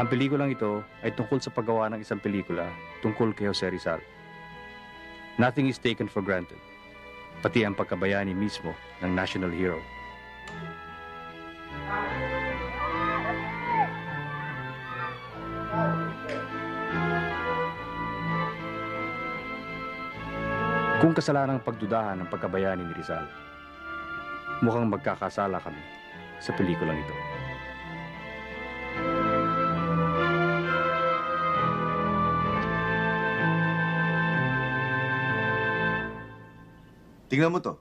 Ang pelikulang ito ay tungkol sa paggawa ng isang pelikula tungkol kay Jose Rizal. Nothing is taken for granted, pati ang pagkabayani mismo ng national hero. Kung kasalanang pagdudahan ng pagkabayani ni Rizal, mukhang magkakasala kami sa pelikulang ito. Tingnan mo to.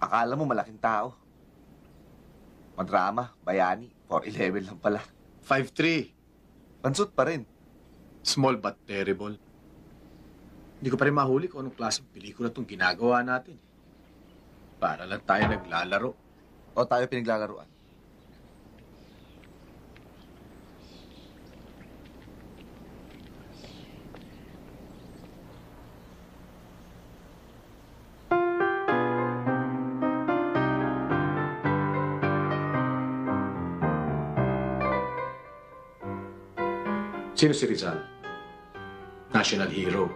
Akala mo malaking tao. Madrama, bayani, 4'11 lang pala. 5'3". Pansot pa rin. Small but terrible. Hindi ko pa rin mahuli kung anong klaseng pelikula itong ginagawa natin. Para lang tayo naglalaro. O tayo pinaglalaruan. Sino si Rizal? National hero.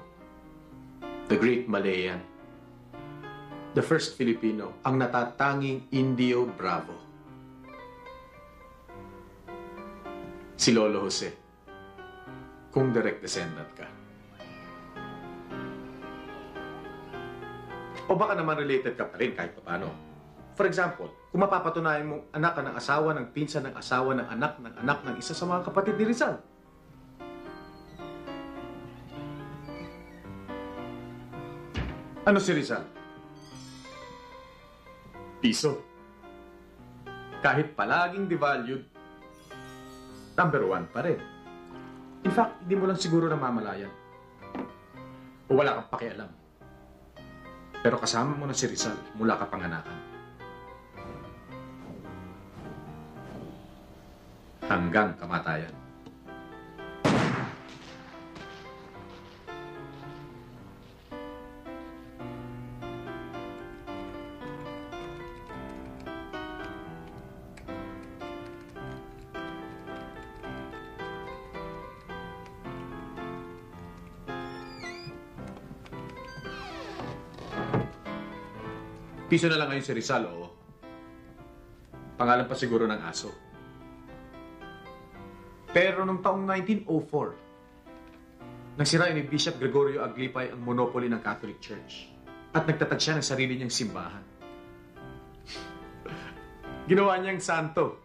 The Great Malayan. The first Filipino, ang natatanging Indio Bravo. Si Lolo Jose, kung direct descendant ka. O baka naman related ka pa rin kahit paano. For example, kung mapapatunayan mong anak ka ng asawa ng pinsan ng asawa ng anak ng isa sa mga kapatid ni Rizal. Ano si Rizal? Piso. Kahit palaging devalued, number 1 pa rin. In fact, hindi mo lang siguro namamalayan. O wala kang pakialam. Pero kasama mo na si Rizal mula kapanganakan. Hanggang kamatayan. Piso na lang ngayon si Rizal, oo. Pangalan pa siguro ng aso. Pero noong taong 1904, nagsira ni Bishop Gregorio Aglipay ang monopoly ng Catholic Church at nagtatag siya ng sarili niyang simbahan. Ginawa niyang santo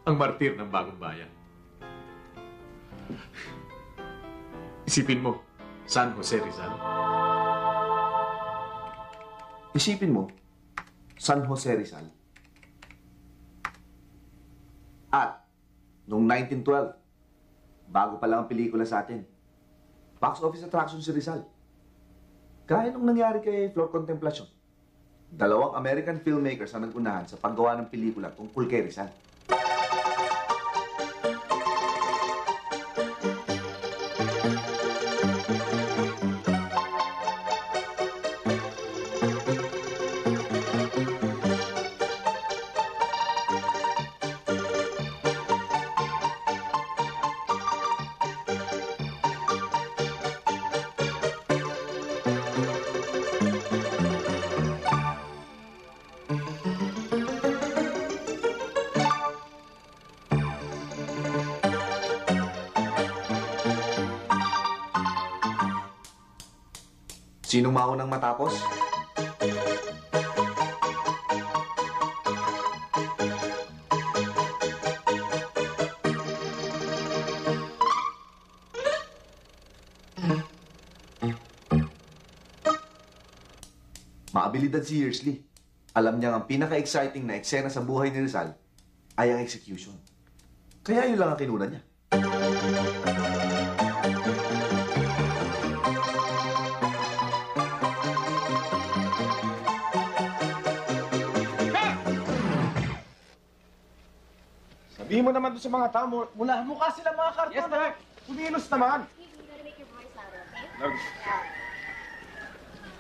ang martir ng bagong bayan. Isipin mo, San Jose Rizal. Isipin mo, San Jose Rizal. At, noong 1912, bago pa lang ang pelikula sa atin, box office attraction si Rizal. Gaya nung nangyari kay Flor Contemplacion. 2 American filmmakers ang nag-unahan sa paggawa ng pelikula tungkol kay Rizal. Sinong maunang matapos? Maabilidad si Yearsley. Alam niya ang pinaka-exciting na eksena sa buhay ni Rizal ay ang execution. Kaya yun lang ang kinuna niya. Sabihin mo naman doon sa mga tao, mula mukha sila mga karton. Yes, sir. Kumilos naman. You gotta make your voice louder, okay?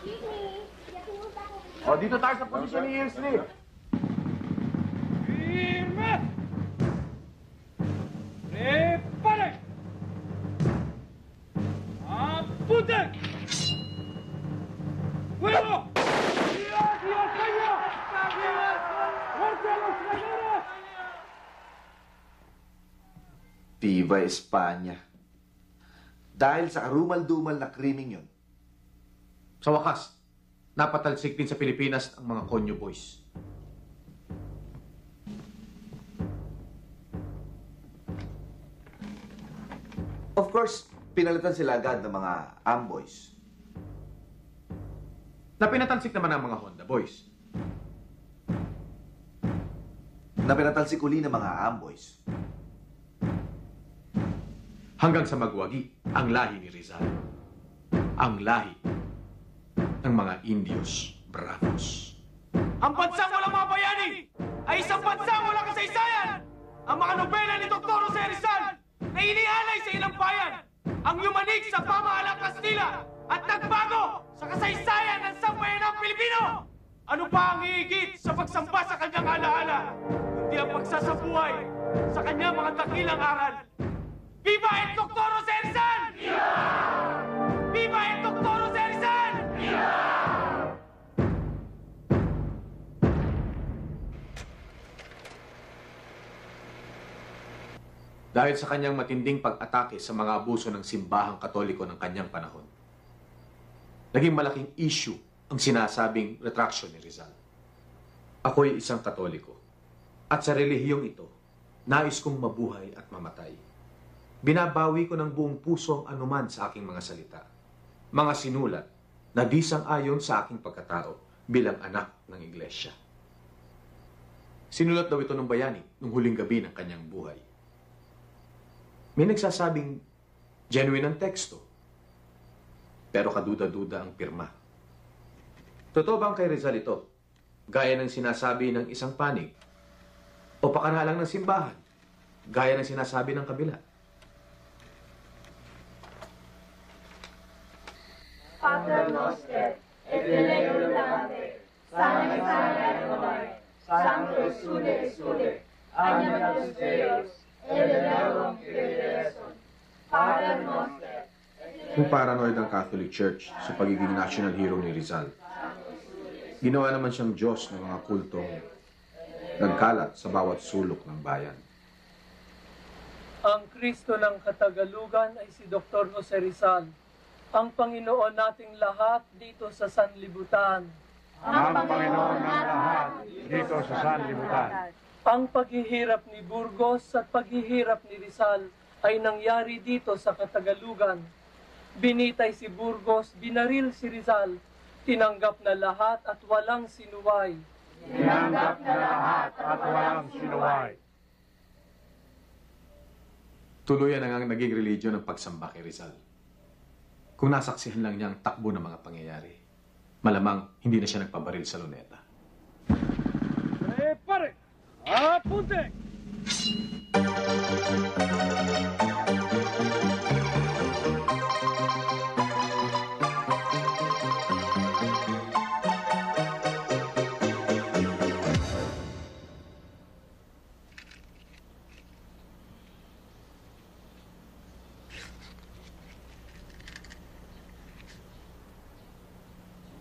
Excuse me. O, dito tayo sa posisyon ni Yearsley. ¡Pare! ¡Apunte! ¡Fuego! ¡Dios, Dios, Señor! ¡Muerte a los traidores! Viva Espanya. Dahil sa karumal-dumal na krimeng yun, Sa wakas, napatalsik din sa Pilipinas ang mga Konyo Boys. of course, pinalitan sila agad ng mga Amboys. Na pinatalsik naman ang mga Honda Boys. Na pinatalsik uli ng mga Amboys. Hanggang sa magwagi ang lahi ni Rizal. Ang lahi ng mga Indios Bravos. Ang bansang walang mga bayani ay isang bansang walang kasaysayan! Ang mga nobela ni Dr. Jose Rizal na inialay sa ilang bayan ang yumanig sa pamahalang Kastila at nagbago sa kasaysayan ng sambayanang Pilipino! Ano pa ang hihigit sa pagsamba sa kanyang alaala? Kundi ang pagsasabuhay sa kanyang mga dakilang aral. Viva el Dr. Jose Rizal! Viva el Dr. Jose Rizal! Dahil sa kanyang matinding pag-atake sa mga abuso ng simbahang katoliko ng kanyang panahon, naging malaking issue ang sinasabing retraction ni Rizal. Ako'y isang katoliko, at sa relihiyong ito, nais kong mabuhay at mamatay. Binabawi ko ng buong puso ang anuman sa aking mga salita, mga sinulat na di sang-ayon sa aking pagkatao bilang anak ng iglesia. Sinulat daw ito ng bayani nung huling gabi ng kanyang buhay. May nagsasabing genuine ang teksto, pero kaduda-duda ang pirma. Totoo bang kay Rizal ito? Gaya ng sinasabi ng isang panig? O pakaralang ng simbahan? Gaya ng sinasabi ng kabila? Pater Noster, et Deus Dante, Sancta Nomine, Sanctus Sude Sude, Agnatus Deus, et Deum Filiation, Pater Noster. Kung paranoid ang Catholic Church sa pagiging national hero ni Rizal, ginawa naman siyang Diyos ng mga kultong nagkalat sa bawat sulok ng bayan. Ang Kristo ng Katagalugan ay si Dr. Jose Rizal, ang Panginoon nating lahat dito sa sanlibutan. Ang Panginoon ng lahat dito sa sanlibutan. Ang paghihirap ni Burgos at paghihirap ni Rizal ay nangyari dito sa Katagalugan. Binitay si Burgos, binaril si Rizal, tinanggap na lahat at walang sinuway. Tinanggap na lahat at walang sinuway. Tuluyan na nga naging religion ng pagsamba kay Rizal. Kung nasaksihan lang niya ang takbo ng mga pangyayari, malamang hindi na siya nagpabaril sa luneta. ¡Pare! ¡Apunte!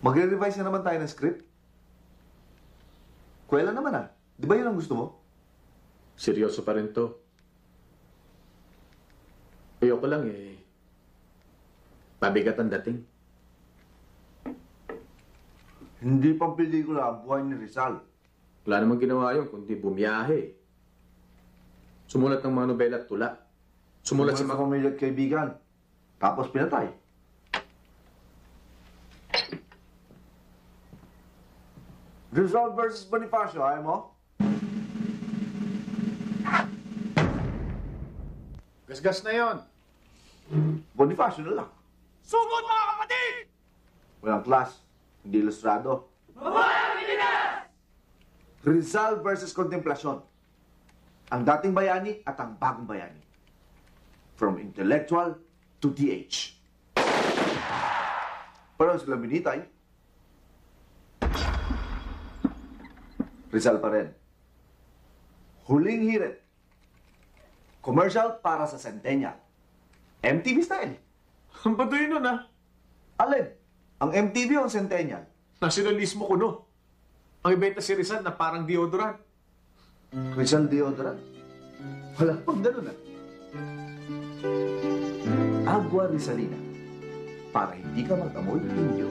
Magre-revise na naman tayo ng script. Kuwela naman ah. Di ba yun ang gusto mo? Seryoso pa rin to. Ayoko lang eh. Pabigat ang dating. Hindi pang pelikula ang buhay ni Rizal. Wala namang ginawa yun, kundi bumiyahe. Sumulat ng mga nobela at tula. Sumulat sa Sa mga... pamilya at kaibigan. Tapos pinatay. Rizal versus Bonifacio, ayaw mo? Gasgas na yon. Bonifacio na lang. Sugod mga kapatid! Walang class, hindi ilustrado. Rizal versus Contemplacion. Ang dating bayani at ang bagong bayani. From intellectual to TH. Parang sila binitay. Rizal pa rin. Huling hirit. Commercial para sa Centennial. MTV style. Ang patuloy nun, ha? Alin? Ang MTV o ang Centennial? Nasionalismo ko, no? Ang ibenta si Rizal na parang deodorant. Rizal deodorant? Wala pang ganun Agua Rizalina. Para hindi ka mag-amoy inyo.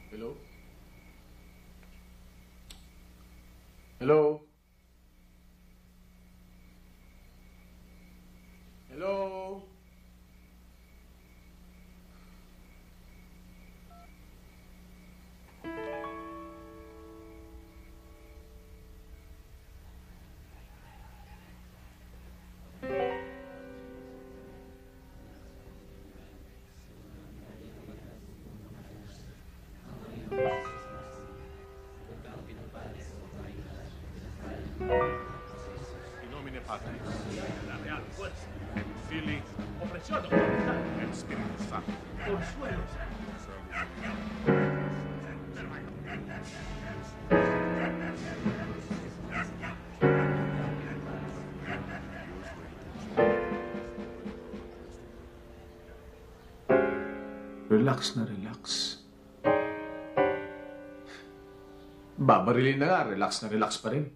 Hello? Hello? Hello? In nomine Patris, la real fuerza, et Filii, opresión, autoridad, et Spiritus Sancto. Consuelo. Relax na relax. Babarilin na nga, relax na relax pa rin.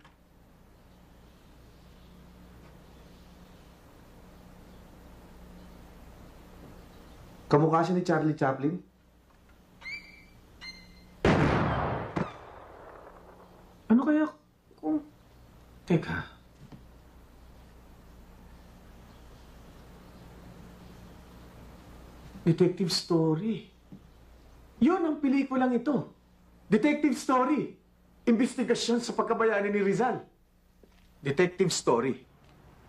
Kamukha siya ni Charlie Chaplin? Ano kaya kung... Teka. Detective story. Yun ang pelikulang ito. Detective story. Investigasyon sa pagkabayani ni Rizal. Detective story.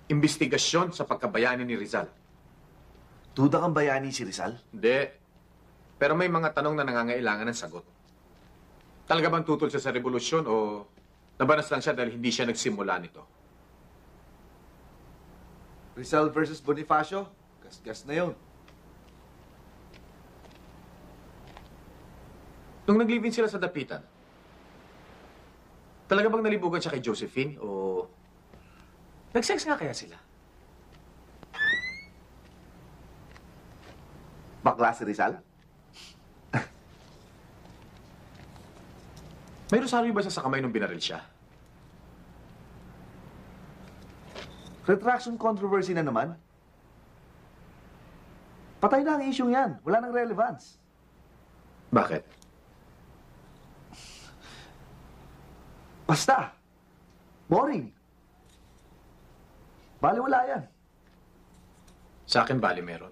Investigasyon sa pagkabayani ni Rizal. Tuda kang bayani si Rizal? Hindi. Pero may mga tanong na nangangailangan ng sagot. Talaga bang tutol siya sa revolusyon o nabanas lang siya dahil hindi siya nagsimula nito? Rizal versus Bonifacio? Gas-gas na yun. Nung nag-live-in sila sa Dapitan, talaga bang nalibugan siya kay Josephine o nag-sex nga kaya sila? Bakla si Rizal? May rosaryo ba siya sa kamay nung binaril siya? Retraction controversy na naman. Patay na ang issue yan. Wala nang relevance. Bakit? Basta. Boring. Bali wala yan. Sa akin, bali meron.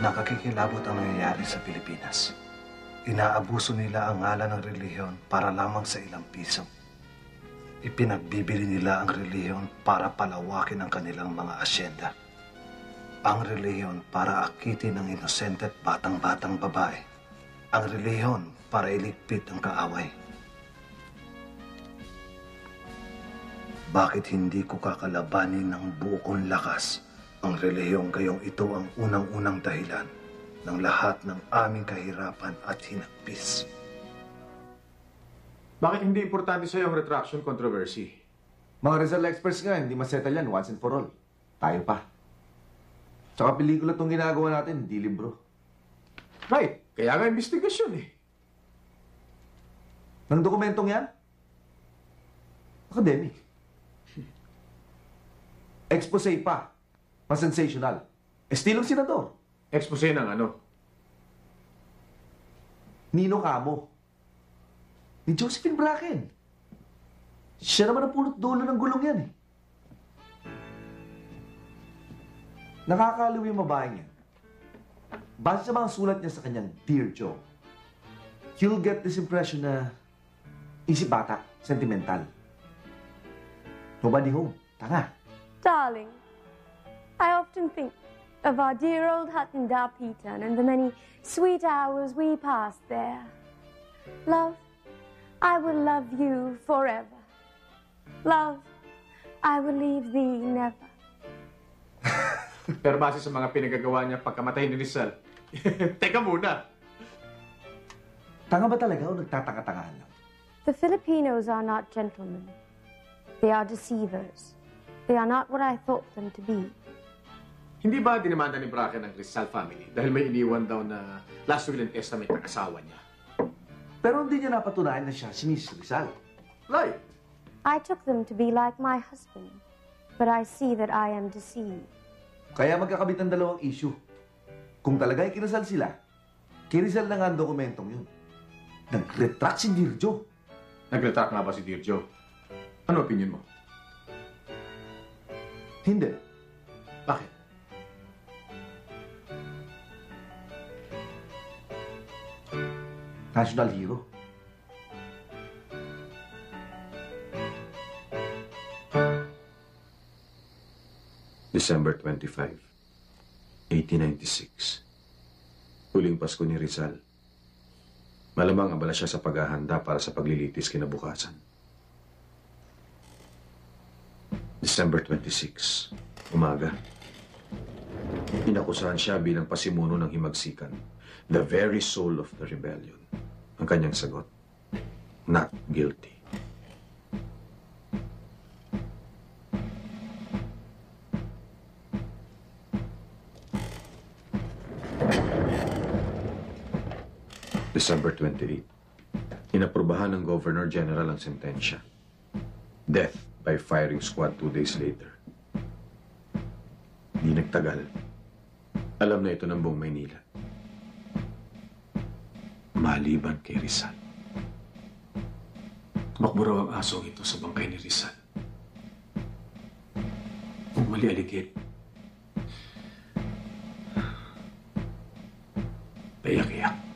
Nakakikilabot ang nangyayari sa Pilipinas. Inaabuso nila ang ngalan ng relihiyon para lamang sa ilang piso. Ipinagbibili nila ang relihiyon para palawakin ang kanilang mga asyenda. Ang relihiyon para akitin ang inosente at batang-batang babae. Ang relihiyon para iligpit ang kaaway. Bakit hindi ko kakalabanin ng buo kong lakas ang relihiyong gayong ito ang unang-unang dahilan ng lahat ng aming kahirapan at hinagpis? Bakit hindi importante sa'yo ang retraction controversy? Mga Rizal experts nga, hindi masettle yan once and for all. Tayo pa. Tsaka pelikula itong ginagawa natin, hindi libro. Right. Kaya nga investigasyon eh. Nang dokumentong yan? Academic. Expose pa. Mas-sensational. Estilong senador. Expose ng ano? Nino Camo. Ni Josephine Bracken. Siya naman ang pulot dulo ng gulong yan eh. Nakakaliw yung babaeng yan. Base sa mga sulat niya sa kanyang Dear Joe, you'll get this impression na isip bata, sentimental. Nobody home. Tanga. Darling, I often think of our dear old hut in Darpeton and the many sweet hours we passed there. Love, I will love you forever. Love, I will leave thee never. Pero base sa mga pinagagawa niya pagkamatay ni Rizal, teka muna. Tanga ba talaga o nagtatanga-tangahan lang? The Filipinos are not gentlemen. They are deceivers. They are not what I thought them to be. Hindi ba dinimanda ni Bracken ang Rizal family dahil may iniwan daw na last will and testament ng asawa niya? Pero hindi niya napatunayan na siya si Miss Rizal. Right. I took them to be like my husband, but I see that I am deceived. Kaya magkakabit ng dalawang issue. Kung talaga'y kinasal sila, kay Rizal na nga ang dokumentong yun. Nag-retract si Dirjo. Nag-retract nga ba si Dirjo? Ano opinion mo? Hindi. Bakit? National hero. December 25, 1896. Huling Pasko ni Rizal. Malamang abala siya sa paghahanda para sa paglilitis kinabukasan. December 26, umaga. Inakusahan siya bilang pasimuno ng himagsikan, the very soul of the rebellion. Ang kanyang sagot, not guilty. December 28, inaprubahan ng Governor General ang sentensya. Death by firing squad 2 days later. Di nagtagal. Alam na ito ng buong Maynila. Maliban kay Rizal. Tumakbo raw ang asong ito sa bangkay ni Rizal. Kung mali aligid, payak-iyak.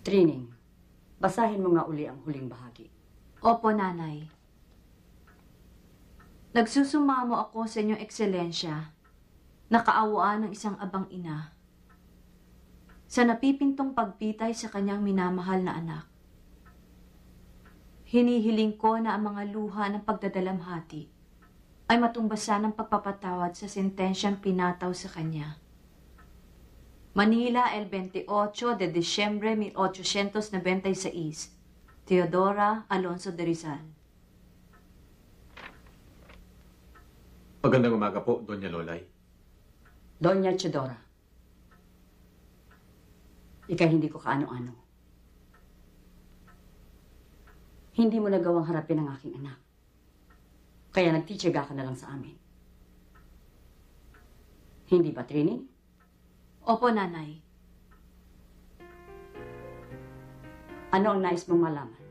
Trining, basahin mo nga uli ang huling bahagi. Opo, Nanay. Nagsusumamo ako sa inyong ekscelensya na kaawaan ng isang abang ina sa napipintong pagpitay sa kanyang minamahal na anak. Hinihiling ko na ang mga luha ng pagdadalamhati ay matumbasan ng pagpapatawad sa sentensyang pinataw sa kanya. Manila, el 28 de Disyembre 1896. Teodora Alonso de Rizal. Magandang umaga po, Doña Lolay. Doña Chedora. Ika'y hindi ko kaano-ano. Hindi mo nagawang harapin ang aking anak. Kaya nagtitsaga ka na lang sa amin. Hindi ba, Trini? Opo, Nanay. Ano ang nais mong malaman?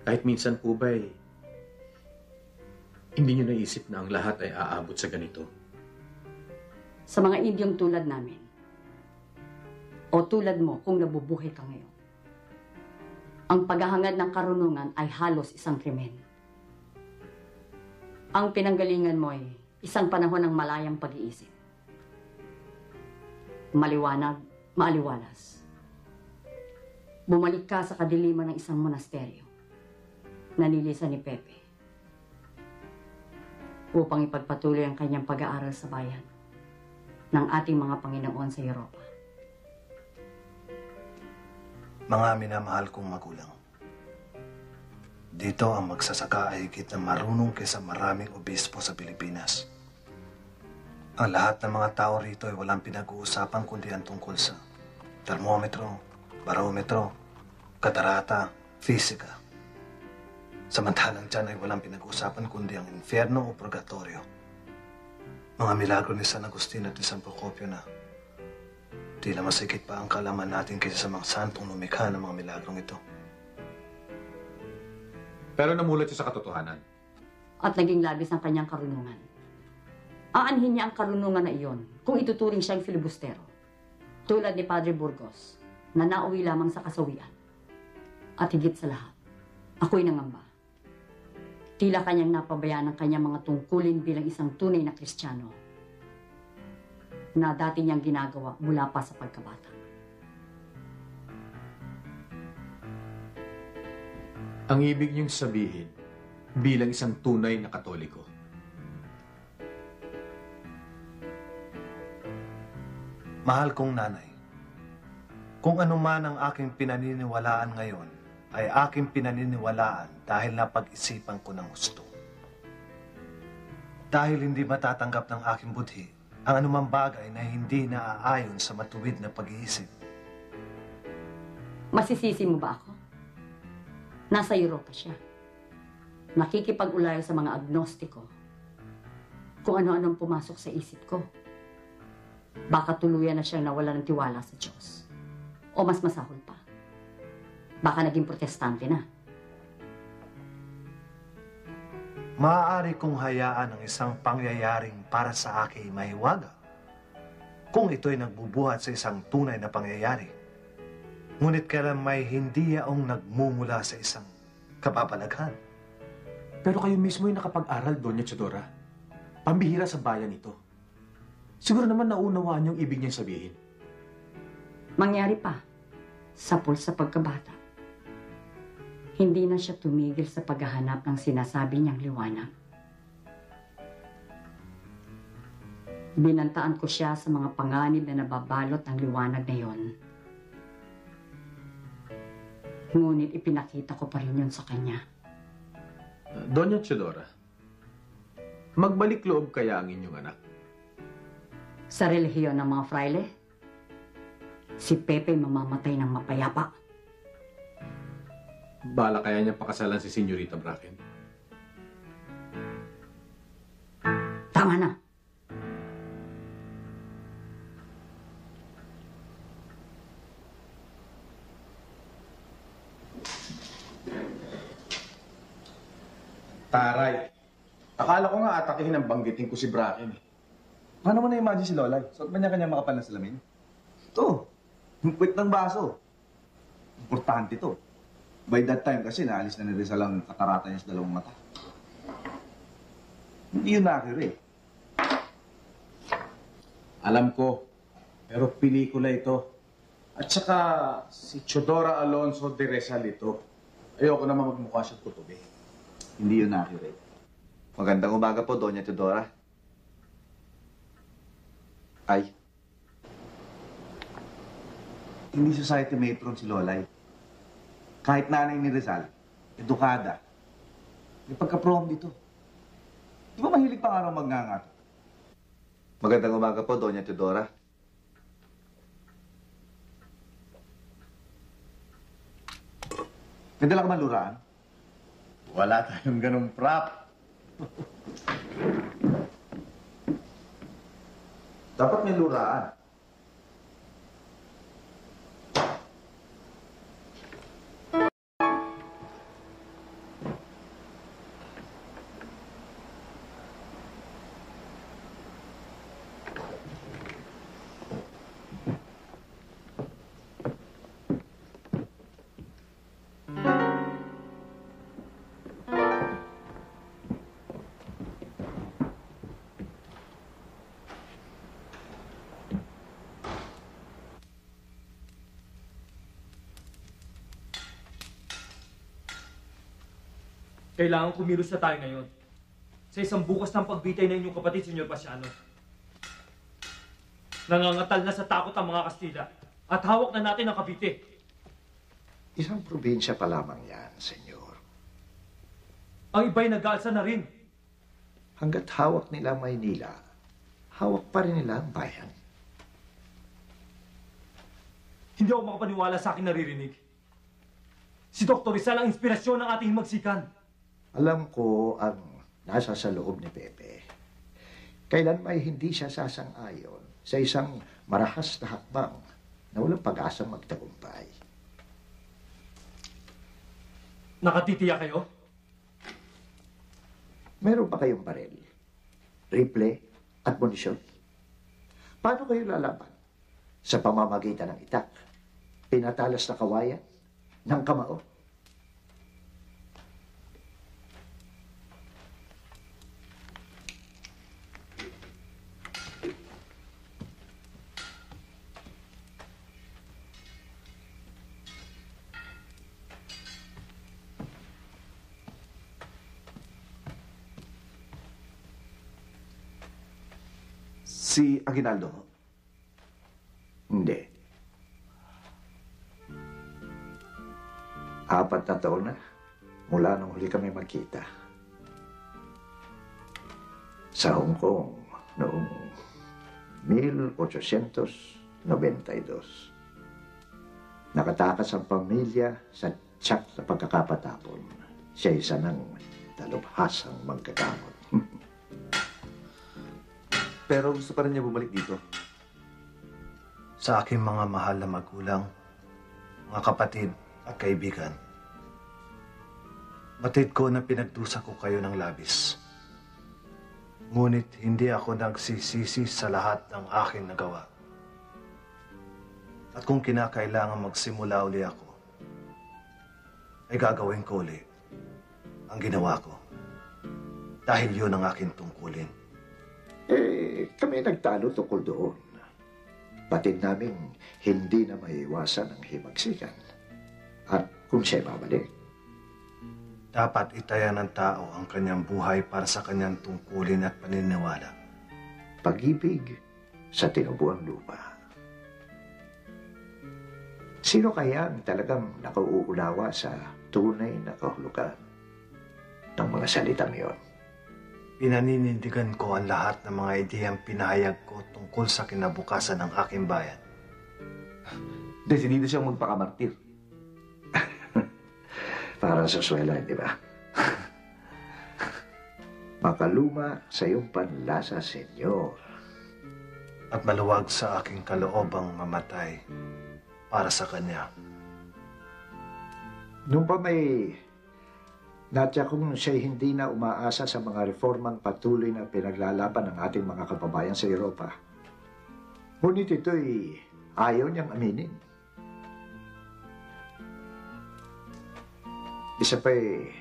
Kahit minsan po ba hindi nyo naisip na ang lahat ay aabot sa ganito? Sa mga Indyong tulad namin, o tulad mo kung nabubuhay ka ngayon, ang paghahangad ng karunungan ay halos isang krimen. Ang pinanggalingan mo ay isang panahon ng malayang pag-iisip. Maliwanag, maaliwalas. Bumalik ka sa kadiliman ng isang monasteryo na nilisan ni Pepe upang ipagpatuloy ang kanyang pag-aaral sa bayan ng ating mga Panginoon sa Europa. Mga minamahal kong magulang, dito ang magsasaka ay higit na marunong kaysa maraming obispo sa Pilipinas. Ang lahat ng mga tao rito ay walang pinag-uusapan kundi ang tungkol sa termometro, barometro, katarata, fisika. Samantalang dyan ay walang pinag-uusapan kundi ang infierno o purgatorio. Mga milagro ni San Agustin at ni San Procopio na tila masigit pa ang kalaman natin kaysa sa mga santong lumikha ng mga milagrong ito. Pero namulat siya sa katotohanan. At naging labis ang kanyang karunungan. Aanhin niya ang karunungan na iyon kung ituturing siyang filibustero, tulad ni Padre Burgos, na nauwi lamang sa kasawian. At higit sa lahat, ako'y nangamba. Tila kanyang napabayaan ang kanyang mga tungkulin bilang isang tunay na Kristiyano na dati niyang ginagawa mula pa sa pagkabata. Ang ibig niyong sabihin bilang isang tunay na Katoliko. Mahal kong nanay, kung ano man ang aking pinaniniwalaan ngayon, ay aking pinaniniwalaan dahil napag-isipan ko ng gusto. Dahil hindi matatanggap ng aking budhi ang anumang bagay na hindi naaayon sa matuwid na pag-iisip. Masisisi mo ba ako? Nasa Europa siya. Nakikipag-ulayo sa mga agnostiko. Kung ano-anong pumasok sa isip ko. Baka tuluyan na siyang nawala ng tiwala sa Diyos. O mas masahol pa. Baka naging protestante na. Maaari kong hayaan ang isang pangyayaring para sa akin mahiwaga kung ito'y nagbubuhat sa isang tunay na pangyayari. Ngunit kailan may hindi yaong nagmumula sa isang kapabalaghan. Pero kayo mismo yung nakapag-aral, Doña Teodora. Pambihira sa bayan ito. Siguro naman naunawaan yung ibig niyang sabihin. Mangyari pa, sapol sa pagkabata. Hindi na siya tumigil sa paghahanap ng sinasabi niyang liwanag. Binantaan ko siya sa mga panganib na nababalot ng liwanag na yon. Ngunit ipinakita ko pa rin yun sa kanya. Doña Teodora, magbalik loob kaya ang inyong anak? Sa relihiyon ng mga fraile, si Pepe mamamatay ng mapayapa. Bala kaya niya pakasalan si Senyorita Bracken? Tama na. Taray. Akala ko nga atakihin ang banggitin ko si Bracken eh. Paano mo na-imagine si Lolay? Suot ba niya kanya makapal na salamin? Ito, yung puwit ng baso. Importante to. By that time kasi naalis na ni Rizal ang katarata niya sa dalawang mata. Hindi yun accurate. Alam ko, pero pelikula ito. At saka si Teodora Alonso de Rizal ito. Ayoko naman magmukha siya tutubi. Hindi yun accurate. Magandang umaga po, Doña Teodora. Ay. Hindi society matron si Lolay. Kahit nanay ni Rizal, edukada. May pagka-prom dito. Di ba mahilig pa nga raw magngangat? Magandang umaga po, Doña Teodora. May dala ka man luraan? Wala tayong ganong prop. Dapat may luraan. Kailangan kumilos na tayo ngayon. Sa isang bukas ng pagbitay na inyong kapatid, Senyor Pasiano. Nangangatal na sa takot ang mga Kastila at hawak na natin ang Cavite. Isang probinsya pa lamang yan, senyor. Ang iba'y nag-aalsa na rin. Hanggat hawak nila ang Maynila, hawak pa rin nila ang bayan. Hindi ako makapaniwala sa aking naririnig. Si Dr. Rizal ang inspirasyon ng ating magsikan. Alam ko ang nasa sa loob ni Pepe. Kailan may hindi siya sasang-ayon sa isang marahas na hakbang na walang pag-asang magtagumpay. Nakatitiya kayo? Meron ba kayong baril, rifle at munisyon? Paano kayo lalaban? Sa pamamagitan ng itak, pinatalas na kawayan, ng kamao? Si Aguinaldo? Hindi. 4 na taon na mula nung huli kami magkita. Sa Hong Kong noong 1892. Nakatakas ang pamilya sa tiyak na pagkakapatapon. Siya isa ng dalubhasang manggagamot. Pero gusto pa rin niya bumalik dito. Sa aking mga mahal na magulang, mga kapatid at kaibigan, batid ko na pinagdusa ko kayo ng labis. Ngunit hindi ako nagsisisi sa lahat ng aking nagawa. At kung kinakailangan magsimula uli ako, ay gagawin ko uli ang ginawa ko. Dahil yun ang aking tungkulin. Kami nagtalo tungkol doon. Batid namin hindi na maiwasan ang himagsikan. At kung siya babalik, dapat itaya ng tao ang kanyang buhay para sa kanyang tungkulin at paniniwala. Pag-ibig sa tinubuang lupa. Sino kaya ang talagang nakauunawa sa tunay na kahulugan ng mga salitang iyon? Pinaninindigan ko ang lahat ng mga ideyang pinahayag ko tungkol sa kinabukasan ng aking bayan. Desidido siyang magpakamartir. Para sa swela, di ba? Makaluma sa iyong panlasa, senyor. At maluwag sa aking kaloobang mamatay para sa kanya. Nung pa may natya kung siya'y hindi na umaasa sa mga reformang patuloy na pinaglalaban ng ating mga kababayan sa Europa. Ngunit ito'y ayaw niyang aminin. Isa pa'y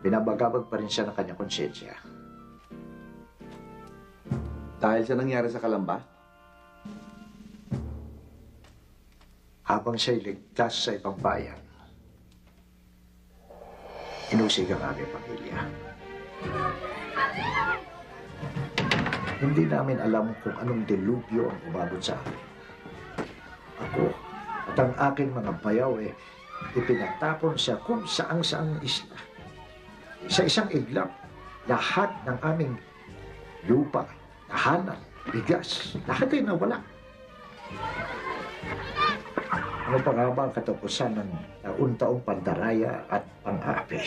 binabagabag pa rin siya ng kanyang konsyensya. Dahil sa nangyari sa Kalamba? Habang siya'y ligtas sa ibang bayan, inusig ang aming pamilya. Hindi namin alam kung anong delubyo ang umabot sa amin. Ako at ang aking mga bayaw ipinatapon sa kung saang-saang isla. Sa isang iglap, lahat ng aming lupa, tahanan, bigas, lahat ay nawala. Ano pa nga ba ang katapusan ng taon-taong pandaraya at pang-api?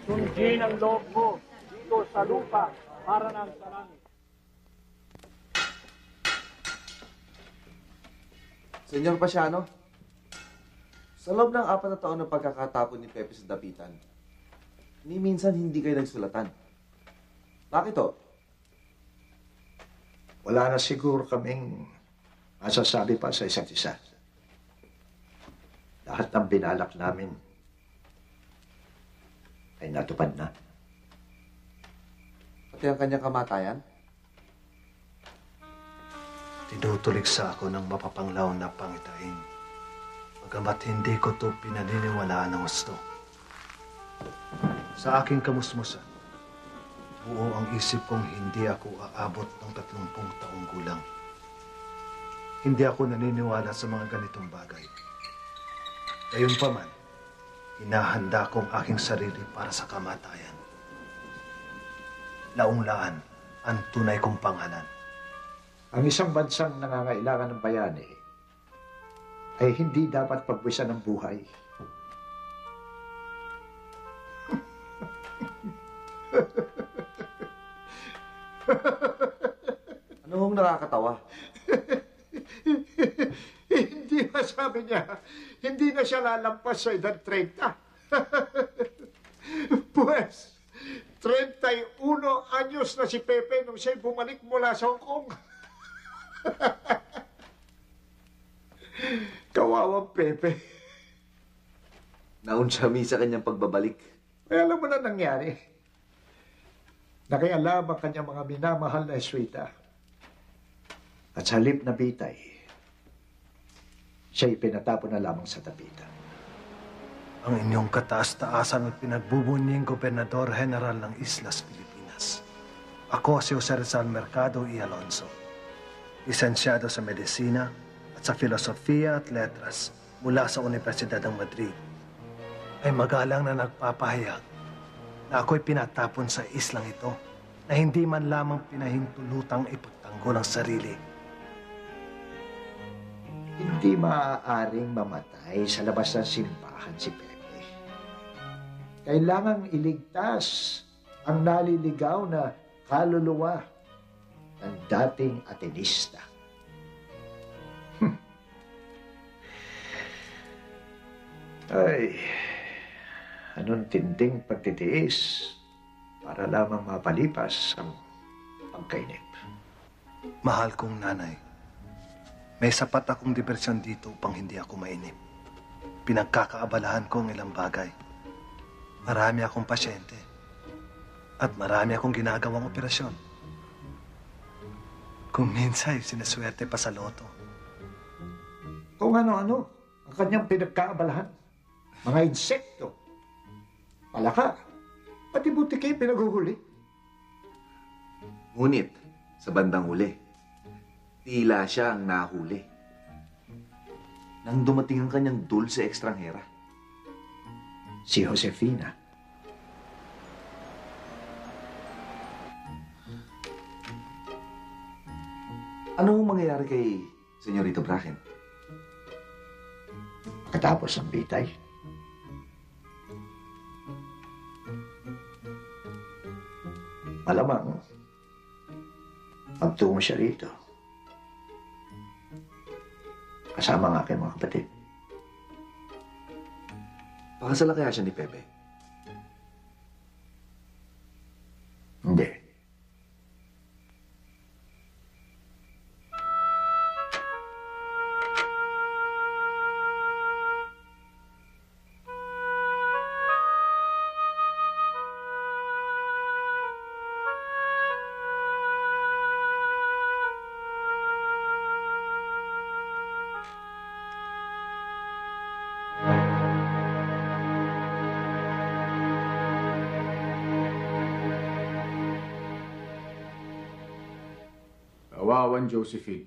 Sundin ang loob mo dito sa lupa para ng sarami. Senyor Pasiano, sa loob ng 4 na taon ng pagkakatapon ni Pepe sa dapitan, ni minsan hindi kayo nagsulatan. Bakit to? Wala na siguro kaming masasabi pa sa isa't isa. Lahat ng binalak namin ay natupad na. Pati ang kanyang kamatayan? Tinutulig sa ako ng mapapanglaw na pangitain. Bagamat hindi ko ito pinaniniwalaan ng gusto. Sa aking kamusmusan, buo ang isip kong hindi ako aabot ng 30 taong gulang. Hindi ako naniniwala sa mga ganitong bagay. Gayunpaman, hinahanda kong aking sarili para sa kamatayan. Laung-laan ang tunay kong pangalan. Ang isang bansang nangangailangan ng bayani ay hindi dapat pagwisan ng buhay. Ano hong nakakatawa? Hindi ba sabi niya, hindi na siya lalampas sa edad 30? Pues, 31 anyos na si Pepe nung siya'y bumalik mula sa Hong Kong. Kawawang Pepe. Naunsyami sa kanyang pagbabalik. Kaya alam mo na nangyari. Nakialam ang kanyang mga minamahal na eswita. At sa halip na bitay, siya'y pinatapon na lamang sa tapitan. Ang inyong kataas-taasan at pinagbubunying Gobernador General ng Islas Pilipinas. Ako si Jose Rizal Mercado y Alonso. Lisensyado sa Medisina at sa Filosofiya at Letras mula sa Universidad ng Madrid. Ay magalang na nagpapahayag na ako'y pinatapon sa islang ito na hindi man lamang pinahintulutang ipagtanggol ang sarili. Hindi maaaring mamatay sa labas ng simbahan si Pepe. Kailangang iligtas ang naliligaw na kaluluwa ng dating Atenista. Ay, anong tinding pagtitiis para lamang mapalipas ang pagkainip. Mahal kong nanay, may sapat akong diversyon dito upang hindi ako mainip. Pinagkakaabalahan ko ang ilang bagay. Marami akong pasyente. At marami akong ginagawang operasyon. Kung minsan, sinaswerte pa sa loto. Kung ano-ano ang kanyang pinagkaabalahan. Mga insekto, palaka, pati butiki pinaghuhuli. Ngunit, sa bandang huli, tila siya ang nahuli. Nang dumating ang kanyang dulce ekstranghera. Si Josefina. Ano ang mangyayari kay Senyorito Bracken? Katapos ng bitay. Malamang, magtungo siya rito. Kasama ang aking mga kapatid. Pakasala kaya siya ni Pepe? Hindi. Kawawan Josephine.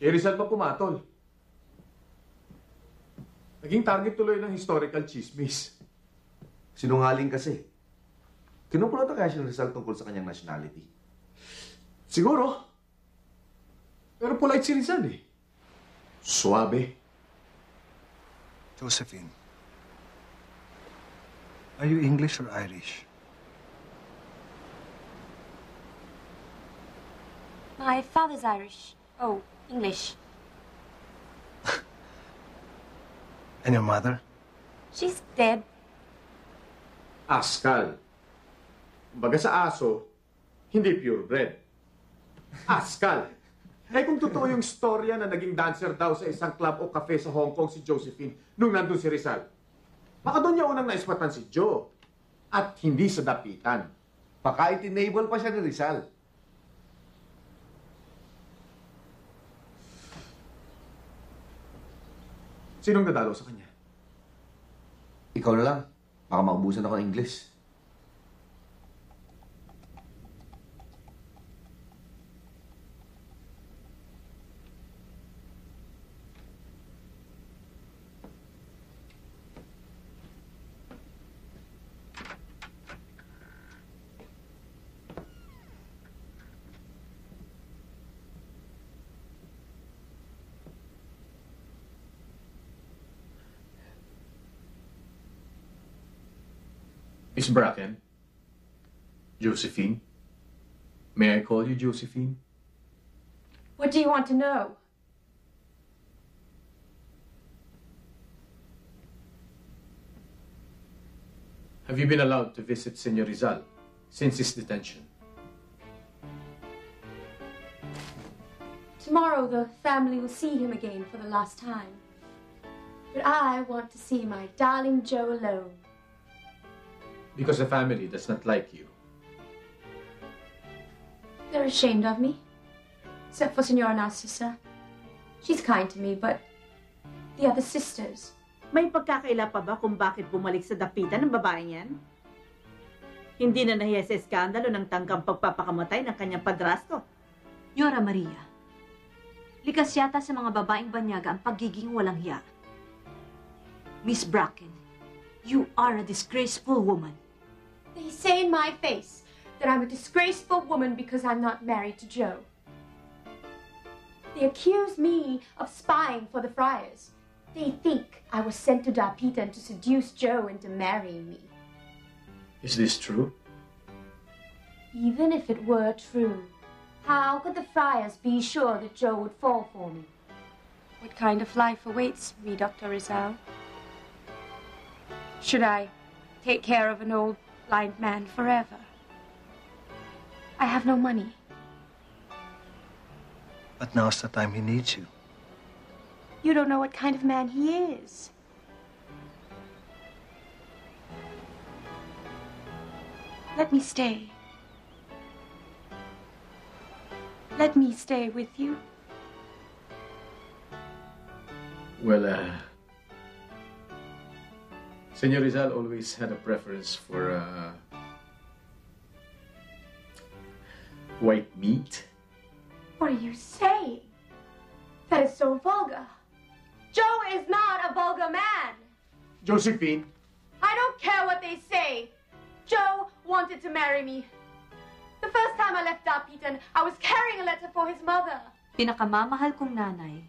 Kay Rizal pa pumatol. Naging target tuloy ng historical chismis. Sinungaling kasi. Kinukulot na kaya siya ng Rizal tungkol sa kanyang nationality? Siguro. Pero polite si Rizal eh. Suabe. Josephine, are you English or Irish? My father's Irish. Oh, English. And your mother? She's dead. Askal. Baga sa aso, hindi purebred. Askal. Eh kung totoo yung storya na naging dancer daw sa isang club o cafe sa Hong Kong si Josephine nung nandun si Rizal, baka doon niya unang naispatan si Joe. At hindi sa dapitan. Baka itinable pa siya ni Rizal. Sinong dadalo sa kanya? Ikaw na lang. Baka maubusan ako ng English. Miss Bracken? Josephine? May I call you Josephine? What do you want to know? Have you been allowed to visit Senor Rizal since his detention? Tomorrow the family will see him again for the last time. But I want to see my darling Joe alone. Because the family does not like you. They're ashamed of me. Except for Senora Narcissa. She's kind to me, but the other sisters. May pagkakaila pa ba kung bakit bumalik sa dapitan ng babaeng yan? Hindi na nahiya sa eskandalo ng tangkang pagpapakamatay ng kanyang padrasto. Yora Maria, likas yata sa mga babaeng banyaga ang pagiging walang hiya. Miss Bracken, you are a disgraceful woman. They say in my face that I'm a disgraceful woman because I'm not married to Joe. They accuse me of spying for the friars. They think I was sent to Dapitan to seduce Joe into marrying me. Is this true? Even if it were true, how could the friars be sure that Joe would fall for me? What kind of life awaits me, Dr. Rizal? Should I take care of an old blind man forever? I have no money. But now's the time he needs you. You don't know what kind of man he is. Let me stay. Let me stay with you. Well, Senor Rizal always had a preference for white meat. What are you saying? That is so vulgar. Joe is not a vulgar man. Josephine! I don't care what they say. Joe wanted to marry me. The first time I left Dapitan, I was carrying a letter for his mother. Pinakamamahal kong nanay.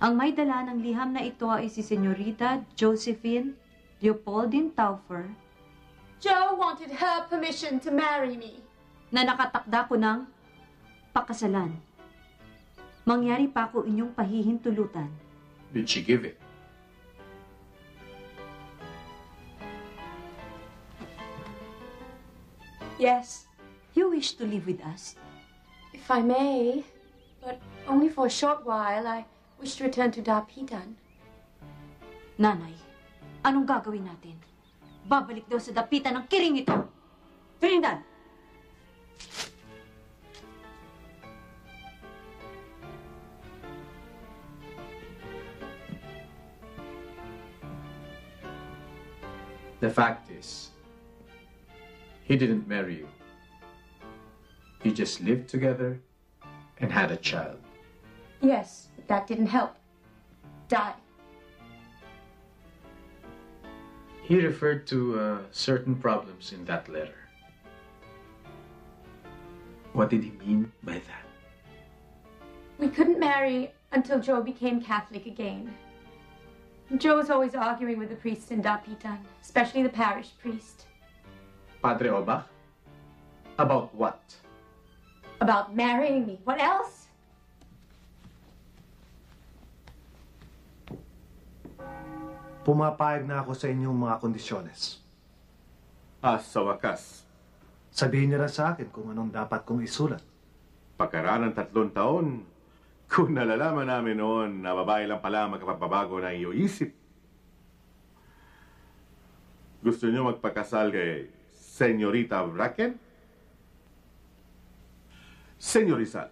Ang may dala ng liham na ito ay si Señorita Josephine Leopoldine Taufer. Joe wanted her permission to marry me. Na nakatakda ko ng pakasalan. Mangyari pa ako inyong pahihintulutan. Did she give it? Yes. You wish to live with us? If I may, but only for a short while. I wish to return to Dapitan. Nanay, anong gagawin natin? Babalik daw sa Dapitan ng kiring ito. Trinidad! The fact is, he didn't marry you. You just lived together and had a child. Yes, but that didn't help. Died. He referred to certain problems in that letter. What did he mean by that? We couldn't marry until Joe became Catholic again. Joe was always arguing with the priests in Dapitan, especially the parish priest. Padre Obach? About what? About marrying me. What else? Pumapayag na ako sa inyong mga kondisyones. Sa wakas. Sabihin niyo na sa akin kung anong dapat kong isulat. Pagkaraan ng 3 taon, kung nalalaman namin noon na babae lang pala magpapabago ng iyong isip. Gusto niyo magpakasal kay Señorita Bracken? Senyor Rizal,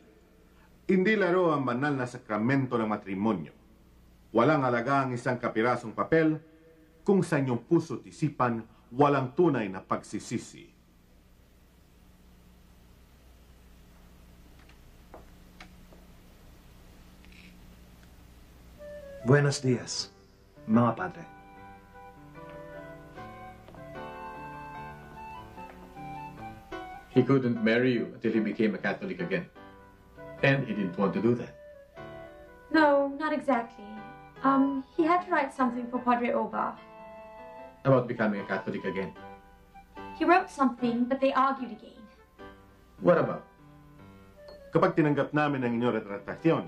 hindi laro ang banal na sakramento ng matrimonyo. Walang alaga ang isang kapirasong papel kung sa inyong puso't isipan walang tunay na pagsisisi. Buenos dias, mga padre. He couldn't marry you until he became a Catholic again. And he didn't want to do that. No, not exactly. He had to write something for Padre Oba. About becoming a Catholic again. He wrote something, but they argued again. What about? Kapag tinanggap namin ang inyong retratasyon,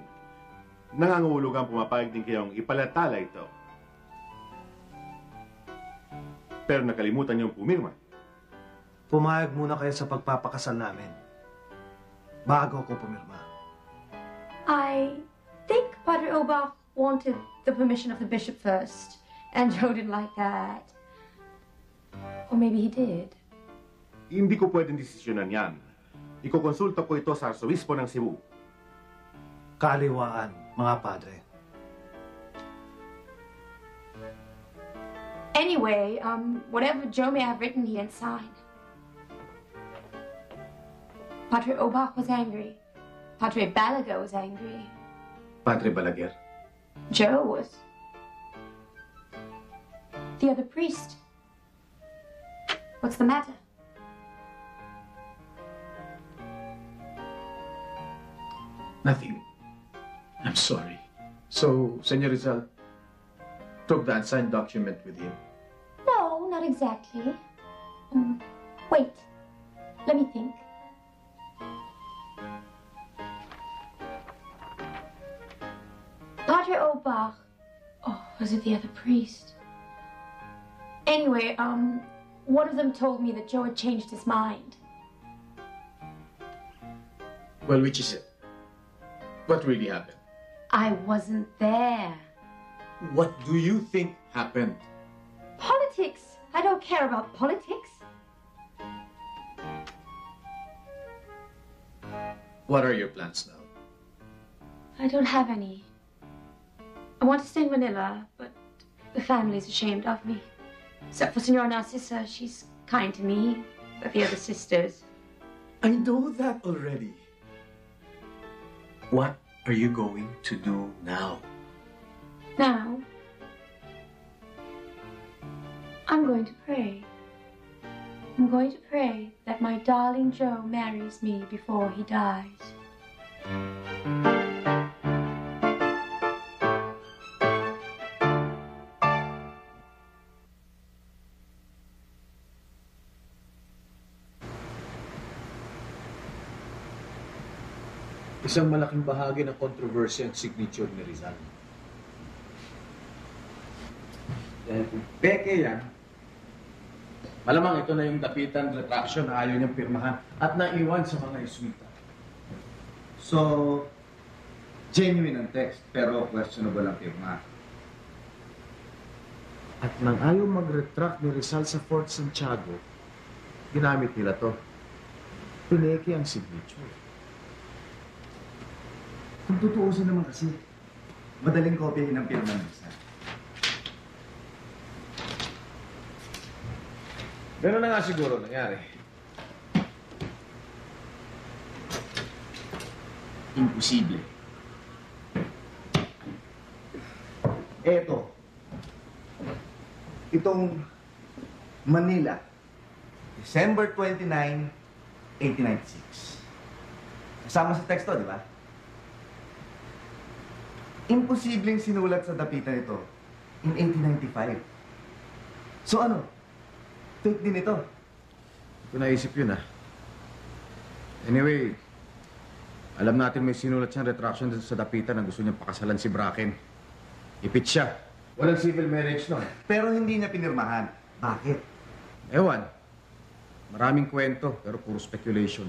nangangahulugang pumapayag din kayong ipalatala ito. Pero nakalimutan niyong pumirma. Pumayag muna kayo sa pagpapakasal namin. Bago ako pumirma. I think Padre Obach wanted the permission of the bishop first, and Joe didn't like that. Or maybe he did. Hindi ko pwedeng desisyonan yan. Ikukonsulta ko ito sa Arsobispo ng Cebu. Kaliwaan, mga padre. Anyway, whatever Joe may have written, he didn't sign. Padre Obach was angry. Padre Balaguer was angry. Padre Balaguer? Joe was. The other priest. What's the matter? Nothing. I'm sorry. So, Senor Rizal took the unsigned document with him. No, not exactly. Wait. Let me think. Padre Obach. Oh, was it the other priest? Anyway, one of them told me that Joe had changed his mind. Well, which is it? What really happened? I wasn't there. What do you think happened? Politics. I don't care about politics. What are your plans now? I don't have any. I want to stay in Manila, but the family's ashamed of me. Except for Senora Narcissa, she's kind to me, but the other sisters. I know that already. What are you going to do now? Now, I'm going to pray. I'm going to pray that my darling Joe marries me before he dies. Isang malaking bahagi ng kontrobersya ang signature ni Rizal. Dahil kung peke yan, malamang ito na yung dapitan retraction na ayaw niyang pirmahan at naiwan sa mga iswita. So, genuine ang text, pero questionable ang pirma. At nang ayaw mag-retract ni Rizal sa Fort Santiago, ginamit nila to. Pineke ang signature. Kung tutuusin naman kasi, madaling kopyahin ang pirma ng isa. Ganun na nga siguro nangyari. Imposible. Eto. Itong Manila, December 29, 1896. Kasama sa teksto, di ba? Imposibleng sinulat sa dapitan ito in 1895. So ano? Fake din ito. Ito naisip yun Anyway, alam natin may sinulat siyang retraction sa dapitan na gusto niyang pakasalan si Bracken. Ipit siya. Walang civil marriage no. Pero hindi niya pinirmahan. Bakit? Ewan. Maraming kwento, pero puro speculation.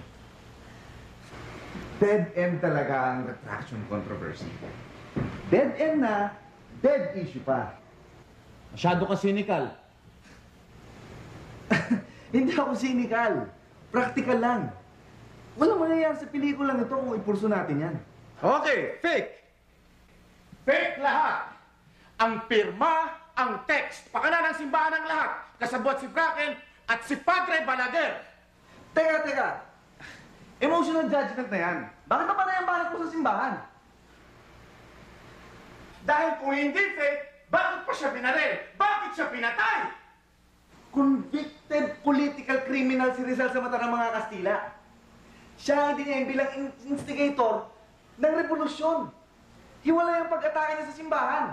Dead end talaga ang retraction controversy. Dead end na, dead issue pa. Masyado ka cynical. Hindi ako cynical. Practical lang. Walang mangyayari sa pelikulang ito kung ipurso natin yan. Okay, fake! Fake lahat! Ang pirma, ang text, pakana ng simbahan ng lahat, kasabot si Bracken at si Padre Balaguer. Teka. Emotional judgment na yan. Bakit pa na yung banat mo sa simbahan? Dahil kung hindi fake, bakit pa siya binaril? Bakit siya pinatay? Convicted political criminal si Rizal sa mata ng mga Kastila. Siya ang dinihin bilang instigator ng revolusyon. Hiwalay ang pag-atake niya sa simbahan.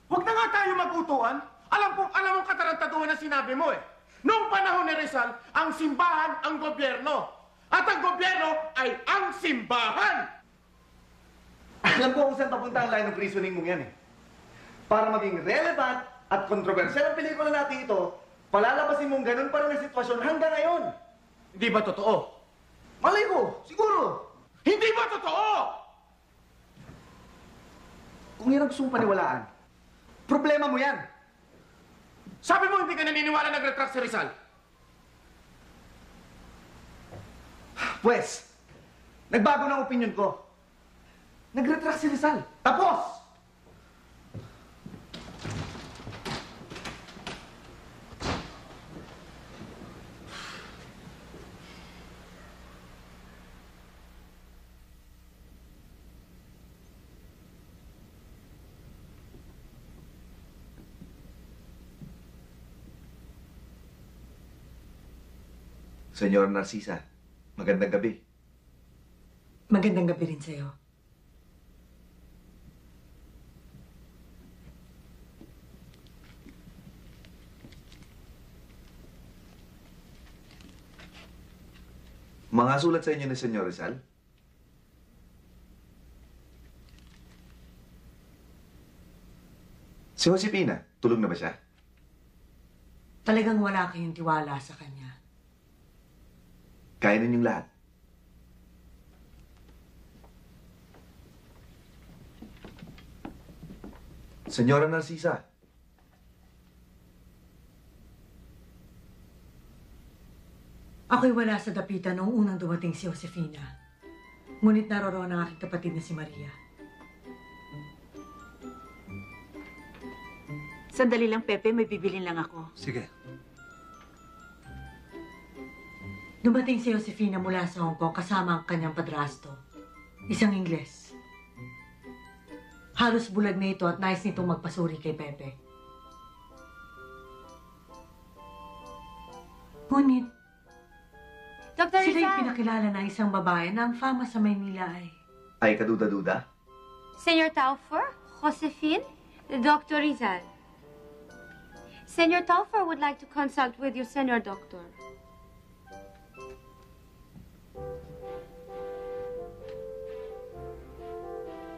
Huwag na nga tayo mag-utuan. Alam mong katarantaduhan na sinabi mo Noong panahon ni Rizal, ang simbahan ang gobyerno. At ang gobyerno ay ang simbahan! Alam ko kung saan papunta ang line of reasoning mong yan eh. Para maging relevant at kontrobersyal ang pelikula natin ito, palalabasin mong ganun pa rin ang sitwasyon hanggang ngayon. Hindi ba totoo? Malay ko, siguro. Hindi ba totoo? Kung yan ang gusto mong paniwalaan, problema mo yan. Sabi mo hindi ka naniniwala nag-retract si Rizal. Pwes, nagbago ng opinion ko. Nag-retract si Rizal. Tapos! Senyor Narcisa, magandang gabi. Magandang gabi rin sa'yo. Mga sulat sa inyo ni Senyor Rizal? Si Josefina, tulog na ba siya? Talagang wala kayong tiwala sa kanya. Kaya ninyong lahat. Senyora Narcisa. Ako'y wala sa dapitan noong unang dumating si Josefina. Ngunit naroroon ang aking kapatid na si Maria. Sandali lang, Pepe. May bibilin lang ako. Sige. Dumating si Josefina mula sa Hong Kong kasama ang kanyang padrasto. Isang Ingles. Halos bulag na ito at nais nitong magpasuri kay Pepe. Ngunit, Dr. sila yung Rizal! pinakilala ng isang babae na ang fama sa Maynila ay... Ay, kaduda-duda? Senor Taufer, Josefine, Dr. Rizal. Senor Taufer would like to consult with you, Senor Doctor.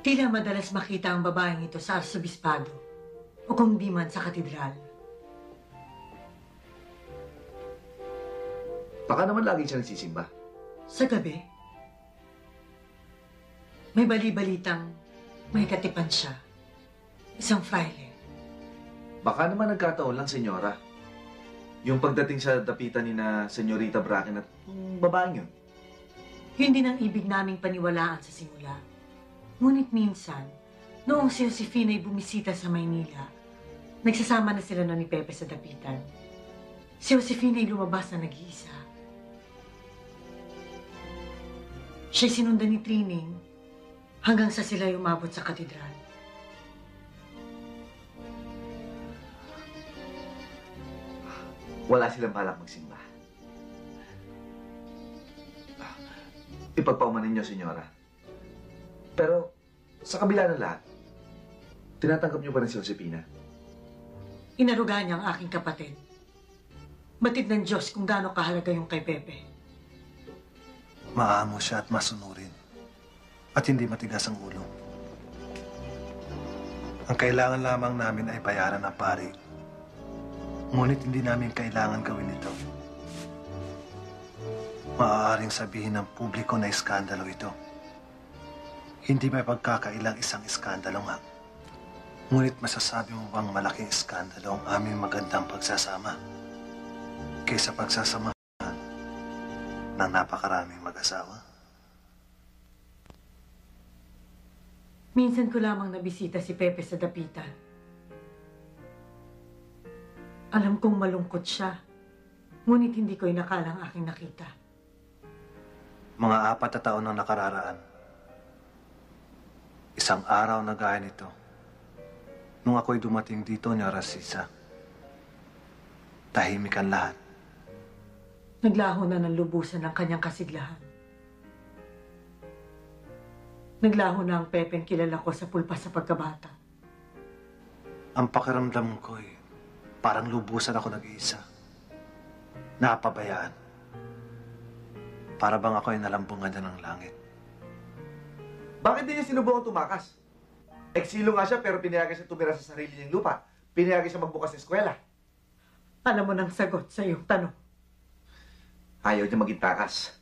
Tila madalas makita ang babaeng ito sa arsobispado o kung di man sa katedral. Baka naman lagi siya nagsisimba. Sa gabi, may bali-balitang may katipan siya. Isang fraile. Baka naman nagkataon lang, senyora. Yung pagdating sa dapitan ni na Senyorita Bracken at yung babaeng yun. Yun din ang ibig naming paniwalaan sa simula. Ngunit minsan, noong si Josefina ay bumisita sa Maynila, nagsasama na sila ni Pepe sa dapitan. Si Josefina ay lumabas na nag-iisa. Siya'y sinundan ni Trining hanggang sa sila ay umabot sa katedral. Wala silang balak magsimba. Ipagpaumanin niyo, senyora. Pero, sa kabila ng lahat, tinatanggap niyo ba na si Josefina? Inaruga niya ang aking kapatid. Batid ng Diyos kung gaano kahalaga yung kay Pepe. Maamo siya at masunurin. At hindi matigas ang ulo. Ang kailangan lamang namin ay bayaran ng pari. Ngunit hindi namin kailangan gawin ito. Maaaring sabihin ng publiko na iskandalo ito. Hindi may pagkakailang isang iskandalo nga. Ngunit masasabi mo bang malaking iskandalo ang aming magandang pagsasama kaysa pagsasamahan ng napakaraming mag-asawa? Minsan ko lamang nabisita si Pepe sa dapitan. Alam kong malungkot siya, ngunit hindi ko inakalang aking nakita. Mga 4 na taon ang nakararaan. Isang araw na gaya nito, nung ako'y dumating dito, Nyora Sisa, tahimik ang lahat. Naglaho na ng lubusan ang kanyang kasiglahan. Naglaho na ang Pepeng kilala ko sa pulpa sa pagkabata. Ang pakiramdam ko'y parang lubusan ako nag-iisa. Napabayaan. Para bang ako ay nalambungan na ng langit. Bakit di niya sinubukang tumakas? Eksilo nga siya pero pinayagan siya tumira sa sarili niyang lupa. Pinayagan siya magbukas ng eskwela. Alam mo nang sagot sa iyong tanong. Ayaw niya maging takas.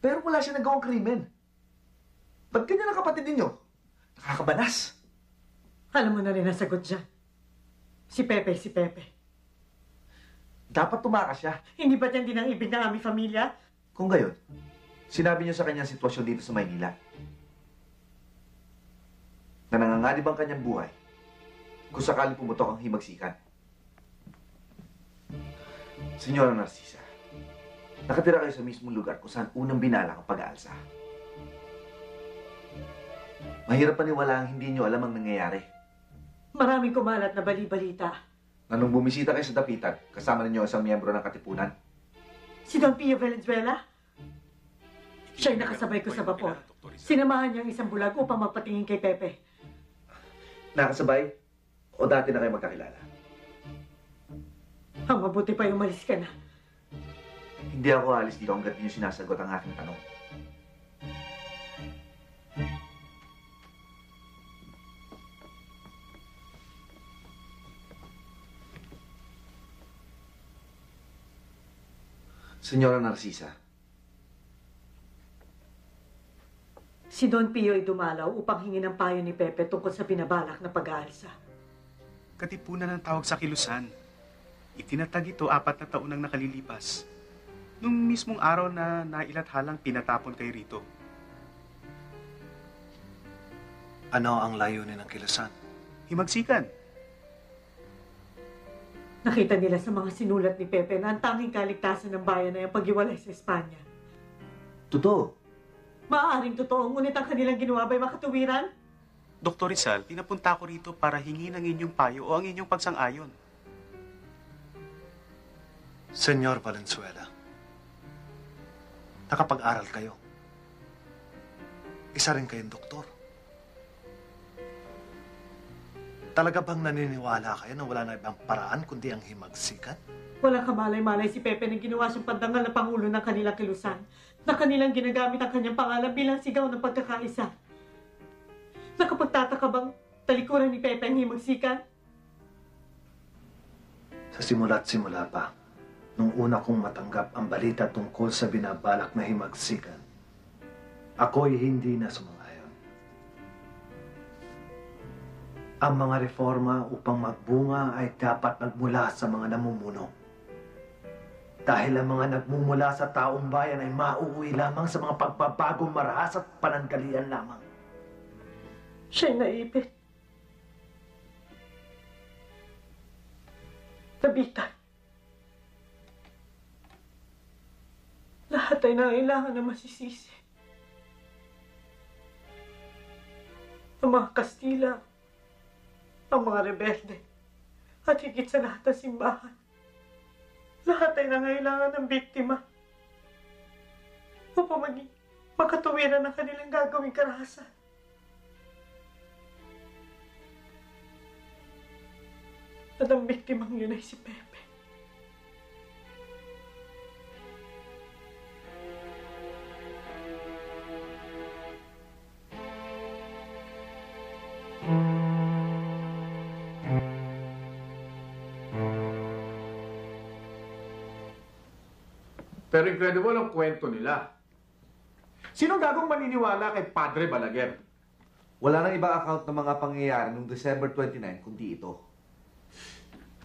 Pero wala siya nagawang krimen. Ba't ganyan ang kapatid ninyo? Nakakabanas. Alam mo na rin ang sagot dyan. Si Pepe. Dapat tumakas siya. Hindi ba yan din ang ibig ng aming pamilya? Kung gayon, sinabi niyo sa kanyang sitwasyon dito sa Maynila. Na nanganganib ang kanyang buhay kung sakaling pumutok ang himagsikan. Senyora Narcisa, nakatira kayo sa mismong lugar kung saan unang binalak ang pag-aalsa. Mahirap paniwalaan hindi niyo alam ang nangyayari. Maraming kumalat na bali-balita. Na nung bumisita kayo sa dapitan, kasama ninyo isang miyembro ng Katipunan. Si Don Pio Valenzuela? Siya'y nakasabay ko sa vapor. Sinamahan niya ang isang bulag upang magpatingin kay Pepe. Nakasabay? O dati na kayo magkakilala? Ang mabuti pa yung umalis ka na. Hindi ako alis dito hanggat niyo sinasagot ang aking tanong. Senyora Narcisa. Si Don Pio ay dumalaw upang hingin ang payo ni Pepe tungkol sa binabalak na pag-aalsa. Katipunan ang tawag sa kilusan. Itinatag ito 4 na taon nang nakalilipas. Nung mismong araw na nailathalang pinatapon kay rito. Ano ang layunin ng kilusan? Himagsikan. Nakita nila sa mga sinulat ni Pepe na ang tanging kaligtasan ng bayan ay ang paghiwalay sa Espanya. Totoo. Maaaring totoo, ngunit ang kanilang ginawa ba'y makatuwiran? Dr. Rizal, pinapunta ko rito para hingin ang inyong payo o ang inyong pagsang-ayon. Senyor Valenzuela, nakapag-aral kayo. Isa rin kayong doktor. Talaga bang naniniwala kayo na wala na ibang paraan kundi ang himagsikan? Walang kamalay-malay si Pepe na ginawa siyang pandangal na pangulo ng kanilang kilusan, na kanilang ginagamit ang kanyang pangalan bilang sigaw ng pagkakaisa. Nakapagtataka bang talikuran ni Pepe ang himagsikan? Sa simula't simula pa, nung una kong matanggap ang balita tungkol sa binabalak na himagsikan, ako'y hindi na sumangayon. Ang mga reforma upang magbunga ay dapat magmula sa mga namumuno. Dahil ang mga nagmumula sa taong bayan ay mauuwi lamang sa mga pagbabagong marahas at panandalian lamang. Siya'y naipit. Nabitan. Lahat ay nangailangan na masisisi. Ang mga Kastila, ang mga rebelde, at higit sa lahat ang simbahan. Lahat ay nangailangan ng biktima upang makatuwiran ang kanilang gagawing karahasan. At ang biktimang yun ay si Pepe. Pero incredible ang kwento nila. Sino gagong maniniwala kay Padre Balaguer? Wala nang ibang account ng mga pangyayari noong December 29 kundi ito.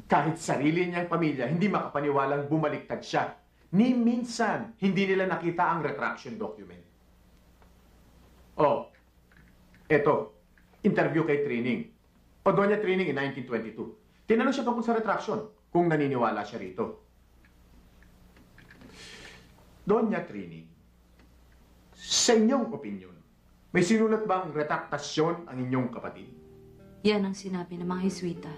Kahit sarili niyang pamilya, hindi makapaniwalang bumaliktad siya. Ni minsan, hindi nila nakita ang retraction document. Oh, eto, interview kay Trining. O Doña Trining in 1922. Tinanong siya tungkol sa retraction, kung naniniwala siya rito. Doña Trining, sa inyong opinion, may sinulat bang retraktasyon ang inyong kapatid? Yan ang sinabi ng mga Heswita.